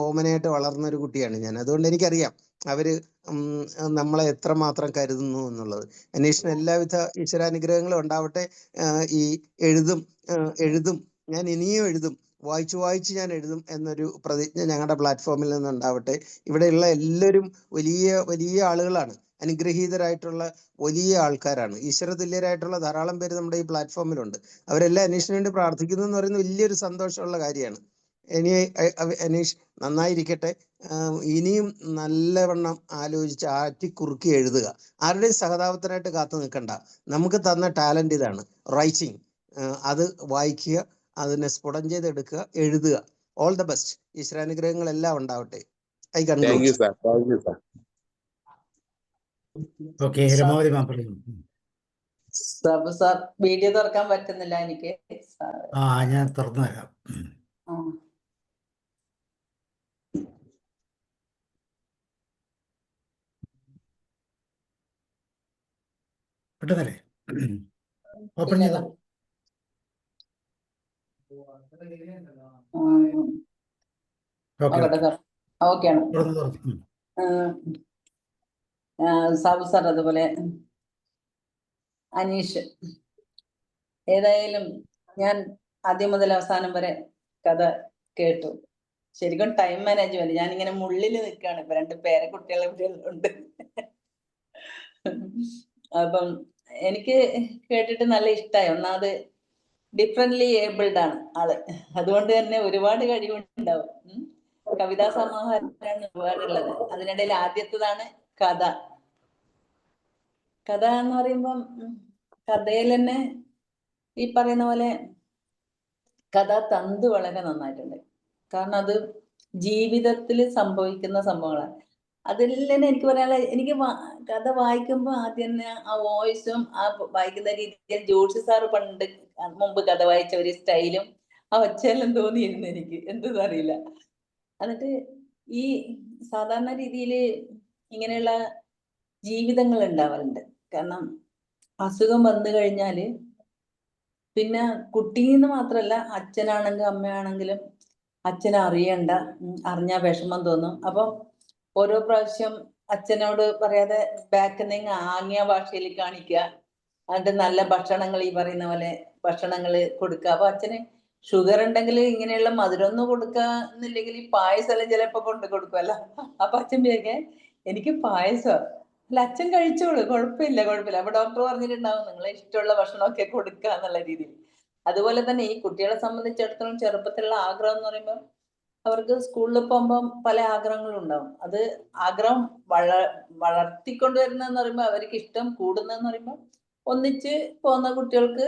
ഓമനയായിട്ട് വളർന്നൊരു കുട്ടിയാണ് ഞാൻ. അതുകൊണ്ട് എനിക്കറിയാം അവര് നമ്മളെ എത്രമാത്രം കരുതുന്നു എന്നുള്ളത്. അനീഷിന് എല്ലാവിധ ഈശ്വരാനുഗ്രഹങ്ങളും ഉണ്ടാവട്ടെ. ഈ എഴുതും ഞാൻ ഇനിയും എഴുതും, വായിച്ച് ഞാൻ എഴുതും എന്നൊരു പ്രതിജ്ഞ ഞങ്ങളുടെ പ്ലാറ്റ്ഫോമിൽ നിന്നുണ്ടാവട്ടെ. ഇവിടെയുള്ള എല്ലാവരും വലിയ വലിയ ആളുകളാണ്, അനുഗ്രഹീതരായിട്ടുള്ള വലിയ ആൾക്കാരാണ്, ഈശ്വരതുല്യരായിട്ടുള്ള ധാരാളം പേര് നമ്മുടെ ഈ പ്ലാറ്റ്ഫോമിലുണ്ട്. അവരെല്ലാം അനീഷിന് വേണ്ടി പ്രാർത്ഥിക്കുന്നു എന്ന് പറയുന്നത് വലിയൊരു സന്തോഷമുള്ള കാര്യമാണ്. അനീഷ് നന്നായിരിക്കട്ടെ. ഇനിയും നല്ലവണ്ണം ആലോചിച്ച് ആറ്റിക്കുറുക്കി എഴുതുക. ആരുടെയും സഹതാപത്തിനായിട്ട് കാത്തു നിൽക്കണ്ട. നമുക്ക് തന്ന ടാലന്റ് ഇതാണ്, റൈറ്റിംഗ്. അത് വായിക്കുക, അതിനെ സ്ഫുടം ചെയ്തെടുക്കുക, എഴുതുക. All the best. ഈശ്വരാനുഗ്രഹങ്ങളെല്ലാം ഉണ്ടാവട്ടെ. I conclude. Okay, Ramavathi ma'am പറയുന്നു. സാർ വീഡിയോ തുറക്കാൻ പറ്റുന്നില്ല എനിക്ക്. ഞാൻ തുറന്നു തരാം. പെട്ടെന്നല്ലേ ഓപ്പൺ ചെയ്തോ. ഓക്കെയാണ് സാബു സാർ. അതുപോലെ അനീഷ്, ഏതായാലും ഞാൻ ആദ്യം മുതൽ അവസാനം വരെ കഥ കേട്ടു. ശരിക്കും ടൈം മാനേജ്മെന്റ്, ഞാനിങ്ങനെ മുള്ളിൽ നിൽക്കുകയാണ്. ഇപ്പൊ 2 പേരക്കുട്ടികളെ ഉണ്ട്. അപ്പം എനിക്ക് കേട്ടിട്ട് നല്ല ഇഷ്ടമായി. ഒന്നാമത് ഡിഫറെന്റ്ലി ഏബിൾഡ് ആണ് ആള്, അതുകൊണ്ട് തന്നെ ഒരുപാട് കഴിവുണ്ടാവും. കവിതാ സമാഹാരമാണ് ഒരുപാടുള്ളത്. അതിനിടയിൽ ആദ്യത്തേതാണ് കഥ. കഥ എന്ന് പറയുമ്പം കഥയിൽ തന്നെ ഈ പറയുന്ന പോലെ കഥാതന്തു വളരെ നന്നായിട്ടുണ്ട്. കാരണം അത് ജീവിതത്തിൽ സംഭവിക്കുന്ന സംഭവങ്ങളാണ്. അതിൽ തന്നെ എനിക്ക് പറയാനുള്ള, എനിക്ക് കഥ വായിക്കുമ്പോൾ ആദ്യം തന്നെ ആ വോയിസും ആ വായിക്കുന്ന രീതിയിൽ ജോഷി സാറ് മുമ്പ് കഥ വായിച്ച ഒരു സ്റ്റൈലും ആ ഒച്ചയെല്ലാം തോന്നിയിരുന്നു എനിക്ക്, എന്തെന്ന് അറിയില്ല. എന്നിട്ട് ഈ സാധാരണ രീതിയിൽ ഇങ്ങനെയുള്ള ജീവിതങ്ങൾ ഉണ്ടാവാറുണ്ട്. കാരണം അസുഖം വന്നു കഴിഞ്ഞാല് പിന്നെ കുട്ടീന്ന് മാത്രല്ല, അച്ഛനാണെങ്കിലും അമ്മയാണെങ്കിലും അച്ഛനെ അറിഞ്ഞാൽ വിഷമം തോന്നും. അപ്പൊ ഓരോ പ്രാവശ്യം അച്ഛനോട് പറയാതെ ബാക്കിൽ നിന്ന് ആംഗ്യ ഭാഷയിൽ കാണിക്കുക, എന്നിട്ട് നല്ല ഭക്ഷണങ്ങൾ, ഈ പറയുന്ന പോലെ ഭക്ഷണങ്ങൾ കൊടുക്കുക. അപ്പൊ അച്ഛന് ഷുഗർ ഉണ്ടെങ്കിൽ ഇങ്ങനെയുള്ള മധുരമൊന്നും കൊടുക്കാന്നില്ലെങ്കിൽ ഈ പായസമെല്ലാം ചിലപ്പോ കൊണ്ട് കൊടുക്കുമല്ലോ. അപ്പൊ അച്ഛൻ വിചാരിക്കേ എനിക്ക് പായസം അല്ല, അച്ഛൻ കഴിച്ചോളൂ, കുഴപ്പമില്ല. അപ്പൊ ഡോക്ടർ പറഞ്ഞിട്ടുണ്ടാവും നിങ്ങളെ ഇഷ്ടമുള്ള ഭക്ഷണമൊക്കെ കൊടുക്കുക എന്നുള്ള രീതിയിൽ. അതുപോലെ തന്നെ ഈ കുട്ടികളെ സംബന്ധിച്ചിടത്തോളം ചെറുപ്പത്തിലുള്ള ആഗ്രഹം എന്ന് പറയുമ്പോൾ അവർക്ക് സ്കൂളിൽ പോകുമ്പം പല ആഗ്രഹങ്ങളും ഉണ്ടാവും. അത് ആഗ്രഹം വളർത്തിക്കൊണ്ടുവരുന്നതെന്ന് പറയുമ്പോൾ അവർക്ക് ഇഷ്ടം കൂടുന്നതെന്ന് പറയുമ്പോൾ ഒന്നിച്ച് പോകുന്ന കുട്ടികൾക്ക്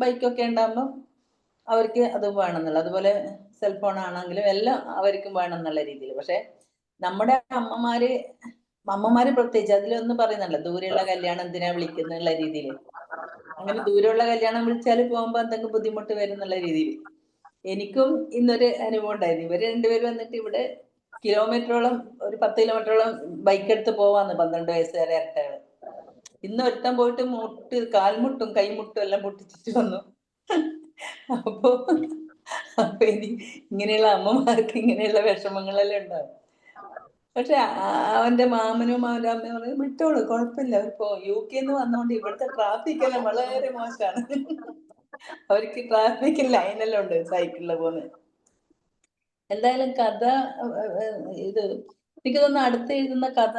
ബൈക്കൊക്കെ ഉണ്ടാകുമ്പം അവർക്ക് അത് വേണമെന്നുള്ള, അതുപോലെ സെൽഫോൺ ആണെങ്കിലും എല്ലാം അവർക്കും വേണമെന്നുള്ള രീതിയിൽ. പക്ഷെ നമ്മുടെ അമ്മമാര് പ്രത്യേകിച്ച് അതിലൊന്നും പറയുന്നല്ല, ദൂരെയുള്ള കല്യാണം എന്തിനാ വിളിക്കുന്നുള്ള രീതിയിൽ. അങ്ങനെ ദൂരെയുള്ള കല്യാണം വിളിച്ചാൽ പോകുമ്പോ എന്തെങ്കിലും ബുദ്ധിമുട്ട് വരും എന്നുള്ള രീതിയിൽ. എനിക്കും ഇന്നൊരു അനുഭവം ഉണ്ടായിരുന്നു. ഇവര് രണ്ടുപേരും വന്നിട്ട് ഇവിടെ കിലോമീറ്ററോളം, ഒരു 10 കിലോമീറ്ററോളം ബൈക്ക് എടുത്ത് പോവാന്ന് 12 വയസ്സുകാരെ ഇരട്ടകള്. ഇന്ന് ഒരുത്തൻ പോയിട്ട് കാൽമുട്ടും കൈമുട്ടും എല്ലാം പൊട്ടിച്ചിട്ട് വന്നു. അപ്പൊ ഇങ്ങനെയുള്ള അമ്മമാർക്ക് ഇങ്ങനെയുള്ള വിഷമങ്ങളെല്ലാം ഉണ്ടാവും. പക്ഷെ അവന്റെ മാമനും അവന്റെ അമ്മയും പറയും വിട്ടോളൂ, കുഴപ്പമില്ല. അവരിപ്പോ UK വന്നോണ്ട് ഇവിടുത്തെ ട്രാഫിക് എല്ലാം വളരെ മോശമാണ്. അവർക്ക് ട്രാഫിക് ലൈനെല്ലാം ഉണ്ട് സൈക്കിളില് പോകുന്നത്. എന്തായാലും കഥ ഇത് എനിക്ക് തോന്നുന്നു അടുത്ത് എഴുതുന്ന കഥ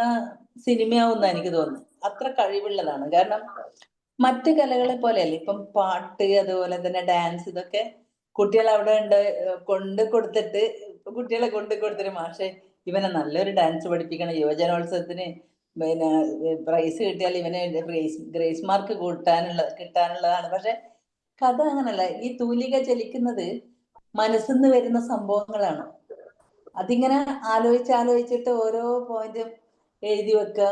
സിനിമയാവുന്ന എനിക്ക് തോന്നുന്നു. അത്ര കഴിവുള്ളതാണ്. കാരണം മറ്റു കലകളെ പോലെയല്ല. ഇപ്പം പാട്ട്, അതുപോലെ തന്നെ ഡാൻസ്, ഇതൊക്കെ കുട്ടികൾ അവിടെ കുട്ടികളെ കൊണ്ട് കൊടുത്തിട്ട് മാഷെ ഇവനെ നല്ലൊരു ഡാൻസ് പഠിപ്പിക്കണം, യുവജനോത്സവത്തിന് പിന്നെ പ്രൈസ് കിട്ടിയാൽ ഇവനെ ഗ്രേസ് മാർക്ക് കിട്ടാനുള്ളതാണ്. പക്ഷെ കഥ അങ്ങനല്ല. ഈ തൂലിക ചലിക്കുന്നത് മനസ്സിന്ന് വരുന്ന സംഭവങ്ങളാണ്. അതിങ്ങനെ ആലോചിച്ചിട്ട് ഓരോ പോയിന്റും എഴുതി വെക്കുക.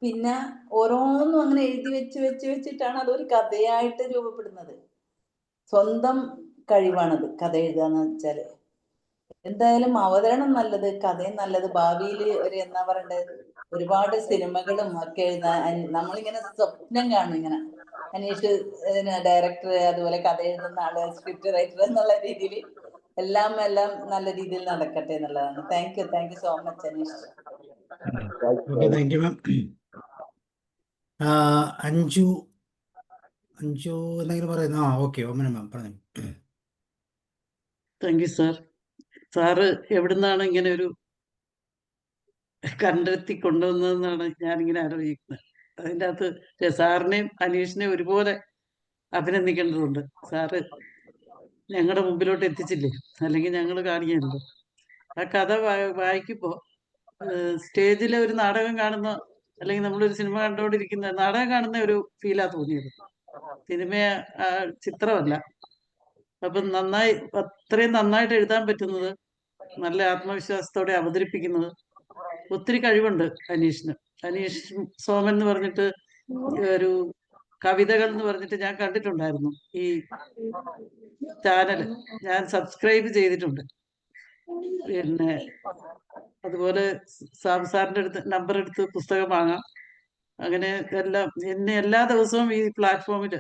പിന്നെ ഓരോന്നും അങ്ങനെ എഴുതി വെച്ചിട്ടാണ് അതൊരു കഥയായിട്ട് രൂപപ്പെടുന്നത്. സ്വന്തം കഴിവാണത് കഥ എഴുതാന്ന് വെച്ചാല്. എന്തായാലും അവതരണം നല്ലത്, കഥയും നല്ലത്. ഭാവിയിൽ ഒരു എന്താ പറയണ്ടത്, ഒരുപാട് സിനിമകളും ഒക്കെ എഴുതാൻ നമ്മളിങ്ങനെ സ്വപ്നം കാണും. ഇങ്ങനെ അനീഷ് ഡയറക്ടർ, അതുപോലെ കഥ എഴുതുന്ന ആള്, സ്ക്രിപ്റ്റ് റൈറ്റർ എന്നുള്ള രീതിയിൽ എല്ലാം നല്ല രീതിയിൽ നടക്കട്ടെ എന്നുള്ളതാണ്. Thank you so much Aneesh. Okay, thank you ma'am. Anju എന്തെങ്കിലും പറയുന്നു? ഓക്കെ, ഓമന മാം പറഞ്ഞു. Thank you sir. സാറ് എവിടുന്നാണ് ഇങ്ങനെ ഒരു കണ്ടെത്തി കൊണ്ടുവന്നതെന്നാണ് ഞാനിങ്ങനെ ആലോചിക്കുന്നത്. അതിൻ്റെ അകത്ത് സാറിനെയും അനീഷിനെയും ഒരുപോലെ അഭിനന്ദിക്കേണ്ടതുണ്ട്. സാറ് ഞങ്ങളുടെ മുമ്പിലോട്ട് എത്തിച്ചില്ലേ, അല്ലെങ്കിൽ ഞങ്ങൾ കാണിക്കല്ലോ. ആ കഥ വായിക്കുമ്പോൾ സ്റ്റേജിലെ ഒരു നാടകം കാണുന്ന, അല്ലെങ്കിൽ നമ്മളൊരു സിനിമ കണ്ടുകൊണ്ടിരിക്കുന്ന, നാടകം കാണുന്ന ഒരു ഫീലാ തോന്നിയത്. സിനിമ ചിത്രമല്ല. അപ്പം അത്രയും നന്നായിട്ട് എഴുതാൻ പറ്റുന്നത്, നല്ല ആത്മവിശ്വാസത്തോടെ അവതരിപ്പിക്കുന്നത്, ഒത്തിരി കഴിവുണ്ട് അനീഷിന്. അനീഷ് സോമൻ എന്ന് പറഞ്ഞിട്ട് ഒരു കവിതകൾ എന്ന് പറഞ്ഞിട്ട് ഞാൻ കണ്ടിട്ടുണ്ടായിരുന്നു. ഈ ചാനൽ ഞാൻ സബ്സ്ക്രൈബ് ചെയ്തിട്ടുണ്ട്. പിന്നെ അതുപോലെ സാറിൻ്റെ അടുത്ത് നമ്പർ എടുത്ത് പുസ്തകം വാങ്ങാം. അങ്ങനെ എന്നെ എല്ലാ ദിവസവും ഈ പ്ലാറ്റ്ഫോമിൽ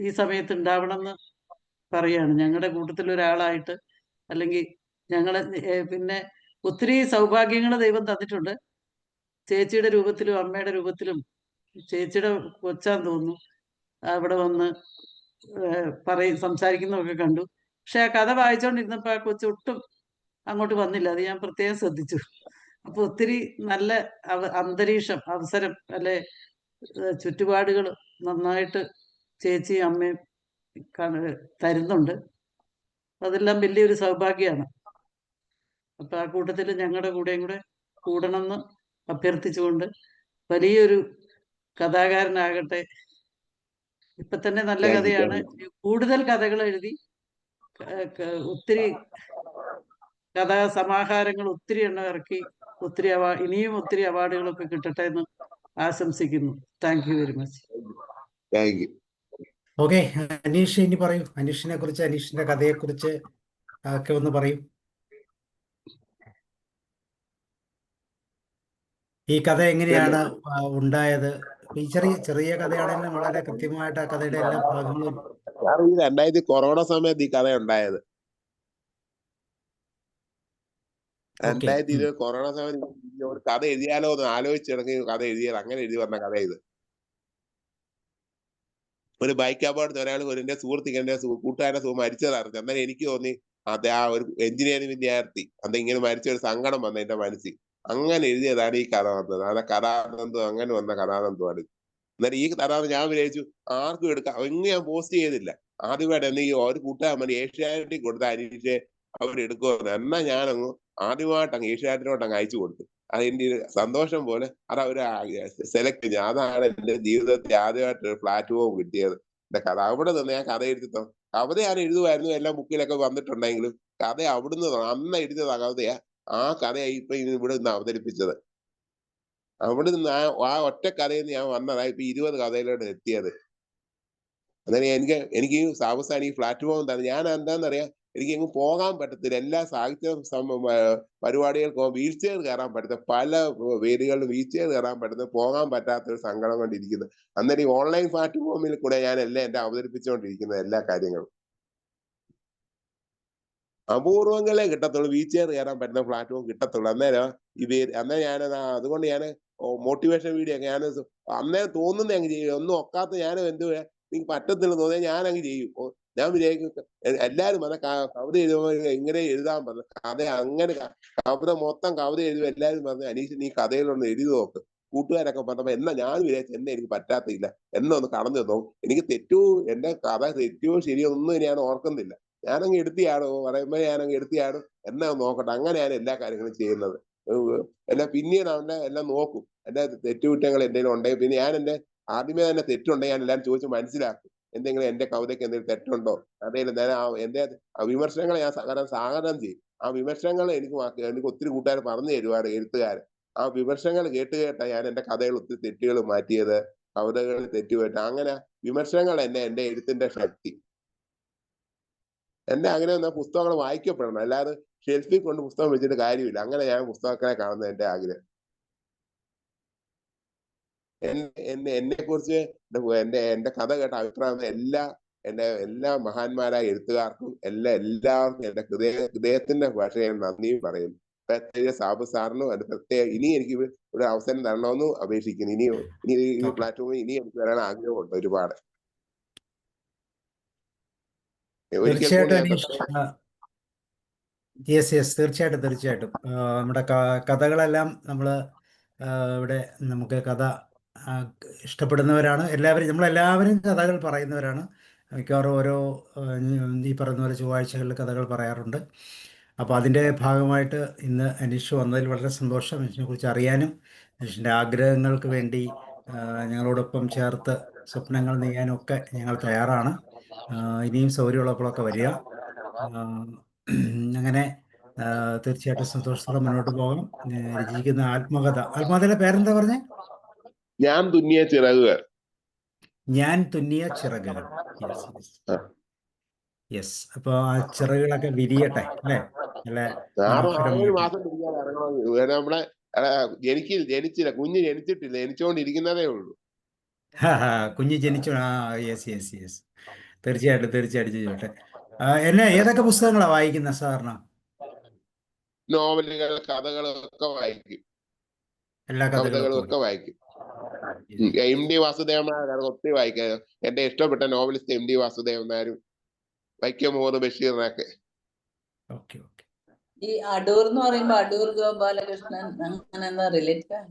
ഈ സമയത്ത് ഉണ്ടാവണം എന്ന് പറയാണ്, ഞങ്ങളുടെ കൂട്ടത്തിൽ ഒരാളായിട്ട്. അല്ലെങ്കിൽ ഞങ്ങളെ പിന്നെ ഒത്തിരി സൗഭാഗ്യങ്ങൾ ദൈവം തന്നിട്ടുണ്ട്. ചേച്ചിയുടെ രൂപത്തിലും അമ്മയുടെ രൂപത്തിലും, ചേച്ചിയുടെ കൊച്ചാന്ന് തോന്നുന്നു, അവിടെ വന്ന് സംസാരിക്കുന്നതൊക്കെ കണ്ടു. പക്ഷെ ആ കഥ വായിച്ചുകൊണ്ടിരുന്നപ്പോൾ ആ കൊച്ചു ഒട്ടും അങ്ങോട്ട് വന്നില്ല. അത് ഞാൻ പ്രത്യേകം ശ്രദ്ധിച്ചു. അപ്പൊ ഒത്തിരി നല്ല അന്തരീക്ഷം, അവസരം, അല്ലെ ചുറ്റുപാടുകൾ നന്നായിട്ട് ചേച്ചിയും അമ്മയും തരുന്നുണ്ട്. അതെല്ലാം വലിയൊരു സൗഭാഗ്യമാണ്. അപ്പൊ ആ കൂട്ടത്തിൽ ഞങ്ങളുടെ കൂടെയും കൂടെ കൂടണമെന്ന് അഭ്യർത്ഥിച്ചുകൊണ്ട്, വലിയൊരു കഥാകാരനാകട്ടെ. ഇപ്പൊ തന്നെ നല്ല കഥയാണ്. കൂടുതൽ കഥകൾ എഴുതി ഒത്തിരി കഥാസമാഹാരങ്ങൾ ഒത്തിരി എണ്ണം ഇറക്കി ഇനിയും ഒത്തിരി അവാർഡുകളൊക്കെ കിട്ടട്ടെ എന്ന് ആശംസിക്കുന്നു. Thank you very much. Thank you. Okay, Aneesh ഇനി പറയൂ. അനീഷിനെ കുറിച്ച്, അനീഷിന്റെ കഥയെ കുറിച്ച് ഒക്കെ ഒന്ന് പറയൂ. ഈ കഥ എങ്ങനെയാണ് ഉണ്ടായത്? ഈ ചെറിയ കഥയാണെങ്കിലും വളരെ കൃത്യമായിട്ട് ആ കഥയുടെ എല്ലാ ഭാഗങ്ങളും. 2000 കൊറോണ സമയത്ത് ഈ കഥ ഉണ്ടായത്. 2020 കൊറോണ സമയത്ത് ഒരു കഥ എഴുതിയാലോ എന്ന് ആലോചിച്ചിടങ്ങി കഥ എഴുതിയാൽ അങ്ങനെ എഴുതി വന്ന കഥ ഇത്. ഒരു ബൈക്ക് അപകടത്തിൽ ഒരാൾ എന്റെ സുഹൃത്തിക്ക് കൂട്ടുകാരന്റെ മരിച്ചതറിഞ്ഞു. അന്നേരം എനിക്ക് തോന്നി അതെ, ആ ഒരു എഞ്ചിനീയറിംഗ് വിദ്യാർത്ഥി ഇങ്ങനെ മരിച്ച ഒരു സങ്കടം വന്ന എന്റെ മനസ്സിൽ. അങ്ങനെ എഴുതിയതാണ് ഈ കഥ വന്നത്. അതെ, കഥാനന്ദം അങ്ങനെ വന്ന കഥാനന്ദമാണ്. അന്നേരം ഈ കഥാനന്ദം ഞാൻ വിചാരിച്ചു ആർക്കും എടുക്കാം, എങ്ങും ഞാൻ പോസ്റ്റ് ചെയ്തില്ല. ആദ്യമായിട്ട് എന്നെ ഈ ഒരു കൂട്ടുകാരൻ ഏഷ്യാനെറ്റിൽ കൊടുത്ത അനീഷെ അവരെടുക്കുമെന്ന്. എന്നാ ഞാനങ്ങ് ആദ്യമായിട്ട് അങ്ങ് ഏഷ്യാനെറ്റിലോട്ട് അങ്ങ് അയച്ചു കൊടുത്തു. അതെന്റെ ഒരു സന്തോഷം പോലെ അത് അവർ സെലക്ട് ചെയ്തു. അതാണ് എന്റെ ജീവിതത്തിൽ ആദ്യമായിട്ട് ഒരു പ്ലാറ്റ്ഫോം കിട്ടിയത്. എന്റെ കഥ അവിടെ നിന്ന് ഞാൻ കഥ എഴുതി കവിത ഞാൻ എഴുതുമായിരുന്നു, എല്ലാ ബുക്കിലൊക്കെ വന്നിട്ടുണ്ടെങ്കിലും കഥ അവിടുന്ന് അന്ന് എഴുതിയതാ കവിതയാ. ആ കഥയായി ഇപ്പൊ ഇവിടെ നിന്ന് അവതരിപ്പിച്ചത്. അവിടെ നിന്ന് ആ ഒറ്റ കഥയിൽ നിന്ന് ഞാൻ വന്നതാ ഇപ്പൊ 20 കഥയിലോട്ട് എത്തിയത്. അന്നേരം എനിക്ക് ഈ സാബുസ്ഥാൻ ഈ പ്ലാറ്റ്ഫോം തന്നെ ഞാൻ എന്താണെന്നറിയാം, എനിക്ക് എങ്ങും പോകാൻ പറ്റത്തില്ല. എല്ലാ സാഹിത്യ പരിപാടികൾക്കും വീൽ ചെയർ കയറാൻ പറ്റുന്ന പല വേദികളിലും വീൽ ചെയർ കയറാൻ പറ്റുന്ന പോകാൻ പറ്റാത്ത ഒരു സങ്കടം കൊണ്ടിരിക്കുന്നത്. അന്നേരം ഈ ഓൺലൈൻ പ്ലാറ്റ്ഫോമിൽ കൂടെ ഞാൻ എന്റെ അവതരിപ്പിച്ചുകൊണ്ടിരിക്കുന്നത് എല്ലാ കാര്യങ്ങളും. അപൂർവങ്ങളെ കിട്ടത്തുള്ളൂ വീൽ ചെയർ കയറാൻ പറ്റുന്ന പ്ലാറ്റ്ഫോം കിട്ടത്തുള്ളൂ. അന്നേരം ഞാൻ അതുകൊണ്ട് ഞാൻ മോട്ടിവേഷൻ വീഡിയോ ഒക്കെ ഞാൻ അന്നേരം തോന്നുന്ന അങ്ങ് ചെയ്യും. ഒന്നും ഒക്കാത്ത ഞാൻ എനിക്ക് പറ്റത്തില്ല തോന്നിയാൽ ഞാൻ അങ്ങ് ചെയ്യും. ഞാൻ വിചാരിക്കും എല്ലാരും കവിത എഴുതുമ്പോൾ ഇങ്ങനെ എഴുതാൻ പറഞ്ഞു കഥ അങ്ങനെ കവിത മൊത്തം കവിത എഴുതുമ്പോൾ എല്ലാരും പറഞ്ഞു അനീഷ് നീ കഥയിലൊന്ന് എഴുതി നോക്ക്. കൂട്ടുകാരൊക്കെ പറഞ്ഞപ്പോ ഞാൻ വിചാരിച്ചു എന്നെ എനിക്ക് പറ്റാത്തില്ല, ഒന്ന് കടന്നു നോക്കും. എനിക്ക് എന്റെ കഥ തെറ്റുവോ ശരിയോ ഒന്നും ഞാൻ ഓർക്കുന്നില്ല. ഞാനങ്ങ് എടുത്തിയാടോ പറയുമ്പോ ഞാനങ്ങ് എടുത്തിയാടും, എന്നാ നോക്കട്ടെ. അങ്ങനെയാണ് എല്ലാ കാര്യങ്ങളും ചെയ്യുന്നത്. പിന്നീട് എല്ലാം നോക്കും. എന്റെ തെറ്റുകുറ്റങ്ങൾ എന്തെങ്കിലും ഉണ്ടെങ്കിൽ പിന്നെ ഞാൻ ആദ്യമേ തന്നെ തെറ്റുണ്ടെങ്കിൽ ഞാൻ എല്ലാം ചോദിച്ച് മനസ്സിലാക്കും. എന്തെങ്കിലും എന്റെ കവിതയ്ക്ക് എന്തെങ്കിലും തെറ്റുണ്ടോ അതേലും എന്റെ വിമർശനങ്ങളെ ഞാൻ സ്വാഗതം ചെയ്യും. ആ വിമർശനങ്ങൾ എനിക്ക് ഒത്തിരി കൂട്ടുകാർ പറഞ്ഞു തരുവാണ്, എഴുത്തുകാർ. ആ വിമർശനങ്ങൾ കേട്ടാ ഞാൻ എന്റെ കഥകൾ ഒത്തിരി തെറ്റുകൾ മാറ്റിയത്, കവിതകളിൽ തെറ്റുപറ്റ. അങ്ങനെ വിമർശനങ്ങൾ എന്റെ എഴുത്തിന്റെ ശക്തി. എന്റെ ആഗ്രഹം എന്നാ പുസ്തകങ്ങൾ വായിക്കപ്പെടണം, അല്ലാതെ ഷെൽഫിൽ കൊണ്ട് പുസ്തകം വെച്ചിട്ട് കാര്യമില്ല. അങ്ങനെ ഞാൻ പുസ്തകങ്ങളെ കാണുന്നത് എന്റെ ആഗ്രഹം. എന്നെ കുറിച്ച് എന്റെ കഥ കേട്ട അഭിപ്രായം എല്ലാ മഹാന്മാരായ എഴുത്തുകാർക്കും എല്ലാവർക്കും എന്റെ ഹൃദയത്തിന്റെ ഭാഷയിൽ നന്ദിയും പറയുന്നു. പ്രത്യേക സാബു സാറിനും അത് പ്രത്യേക ഇനി എനിക്ക് ഒരു അവസരം തരണമെന്നും അപേക്ഷിക്കുന്നു. ഇനി ഈ പ്ലാറ്റ്ഫോമിൽ ഇനി എനിക്ക് വരാൻ ആഗ്രഹമുണ്ട് ഒരുപാട്. തീർച്ചയായിട്ടും അനീഷ്, തീർച്ചയായിട്ടും നമ്മുടെ കഥകളെല്ലാം നമ്മൾ ഇവിടെ നമുക്ക് കഥ ഇഷ്ടപ്പെടുന്നവരാണ് എല്ലാവരും. നമ്മളെല്ലാവരും കഥകൾ പറയുന്നവരാണ്. മിക്കവാറും ഓരോ ഈ പറയുന്ന പോലെ ചൊവ്വാഴ്ചകളിൽ കഥകൾ പറയാറുണ്ട്. അപ്പോൾ അതിൻ്റെ ഭാഗമായിട്ട് ഇന്ന് അനീഷ് വന്നതിൽ വളരെ സന്തോഷം. അനീഷിനെ കുറിച്ച് അറിയാനും അനീഷിൻ്റെ ആഗ്രഹങ്ങൾക്ക് വേണ്ടി ഞങ്ങളോടൊപ്പം ചേർത്ത് സ്വപ്നങ്ങൾ നെയ്യാനും ഒക്കെ ഞങ്ങൾ തയ്യാറാണ്. ഇനിയും സൗകര്യമുള്ളപ്പോഴൊക്കെ വരിക. അങ്ങനെ തീർച്ചയായിട്ടും സന്തോഷത്തോടെ മുന്നോട്ട് പോകാം. രചിക്കുന്ന ആത്മകഥയുടെ പേരെന്താ പറഞ്ഞേ? ഞാൻ തുന്നിയ ചിറകുകൾ. ഞാൻ തുന്നിയ ചിറകുകൾ. യെസ്. അപ്പൊ ആ ചിറകുകളൊക്കെ വിരിയട്ടെ അല്ലേ? നല്ല 6 മാസം പിടിക്കാതെ ഇറങ്ങണം. നമ്മളെ ജനിച്ചില്ല, കുഞ്ഞ് ജനിച്ചിട്ടില്ല, ജനിച്ചുകൊണ്ടിരിക്കുന്നതേ ഉള്ളൂ. കുഞ്ഞ് ജനിച്ചു. യെസ്. തീർച്ചയായിട്ടും ചെയ്യട്ടെ. ഏതൊക്കെ പുസ്തകങ്ങളാണ് വായിക്കുന്ന സാധാരണ? നോവലുകൾ, കഥകളൊക്കെ വായിക്കും. എല്ലാ കഥകളും ഒക്കെ വായിക്കും. MD വാസുദേവൻ നായർ ഒത്തിരി വായിക്കാൻ. എന്റെ ഇഷ്ടപ്പെട്ട നോവലിസ്റ്റ് MD വാസുദേവൻ നായരും വൈക്കം മുഹമ്മദ് ബഷീറിനൊക്കെ. ഈ അടൂർ എന്ന് പറയുമ്പോ അടൂർ ഗോപാലകൃഷ്ണൻ അങ്ങനെ എന്താ റിലേറ്റഡ്?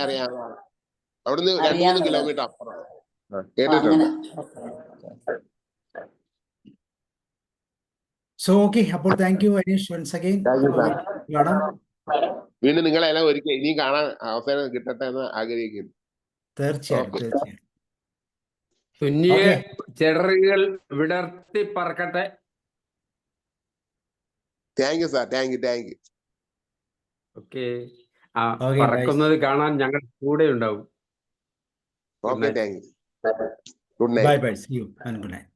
അറിയാം. അവിടുന്ന് 2-3 കിലോമീറ്റർ അപ്പുറം കേട്ടിട്ടുണ്ട്. സോ ഓക്കെ, അപ്പോൾ thank you Aneesh once again. വീണ്ടും നിങ്ങളെല്ലാം ഒരിക്കൽ ഇനിയും കാണാൻ അവസരം കിട്ടട്ടെ എന്ന് ആഗ്രഹിക്കുന്നു. തീർച്ചയായിട്ടും. തുന്നിയ ചിറകുകൾ വിടർത്തി പറക്കട്ടെ. Thank you sir, thank you. Okay, പറക്കുന്നത് കാണാൻ ഞങ്ങൾ കൂടെ ഉണ്ടാവും. Okay, thank you. Good night. Bye. See you and good night.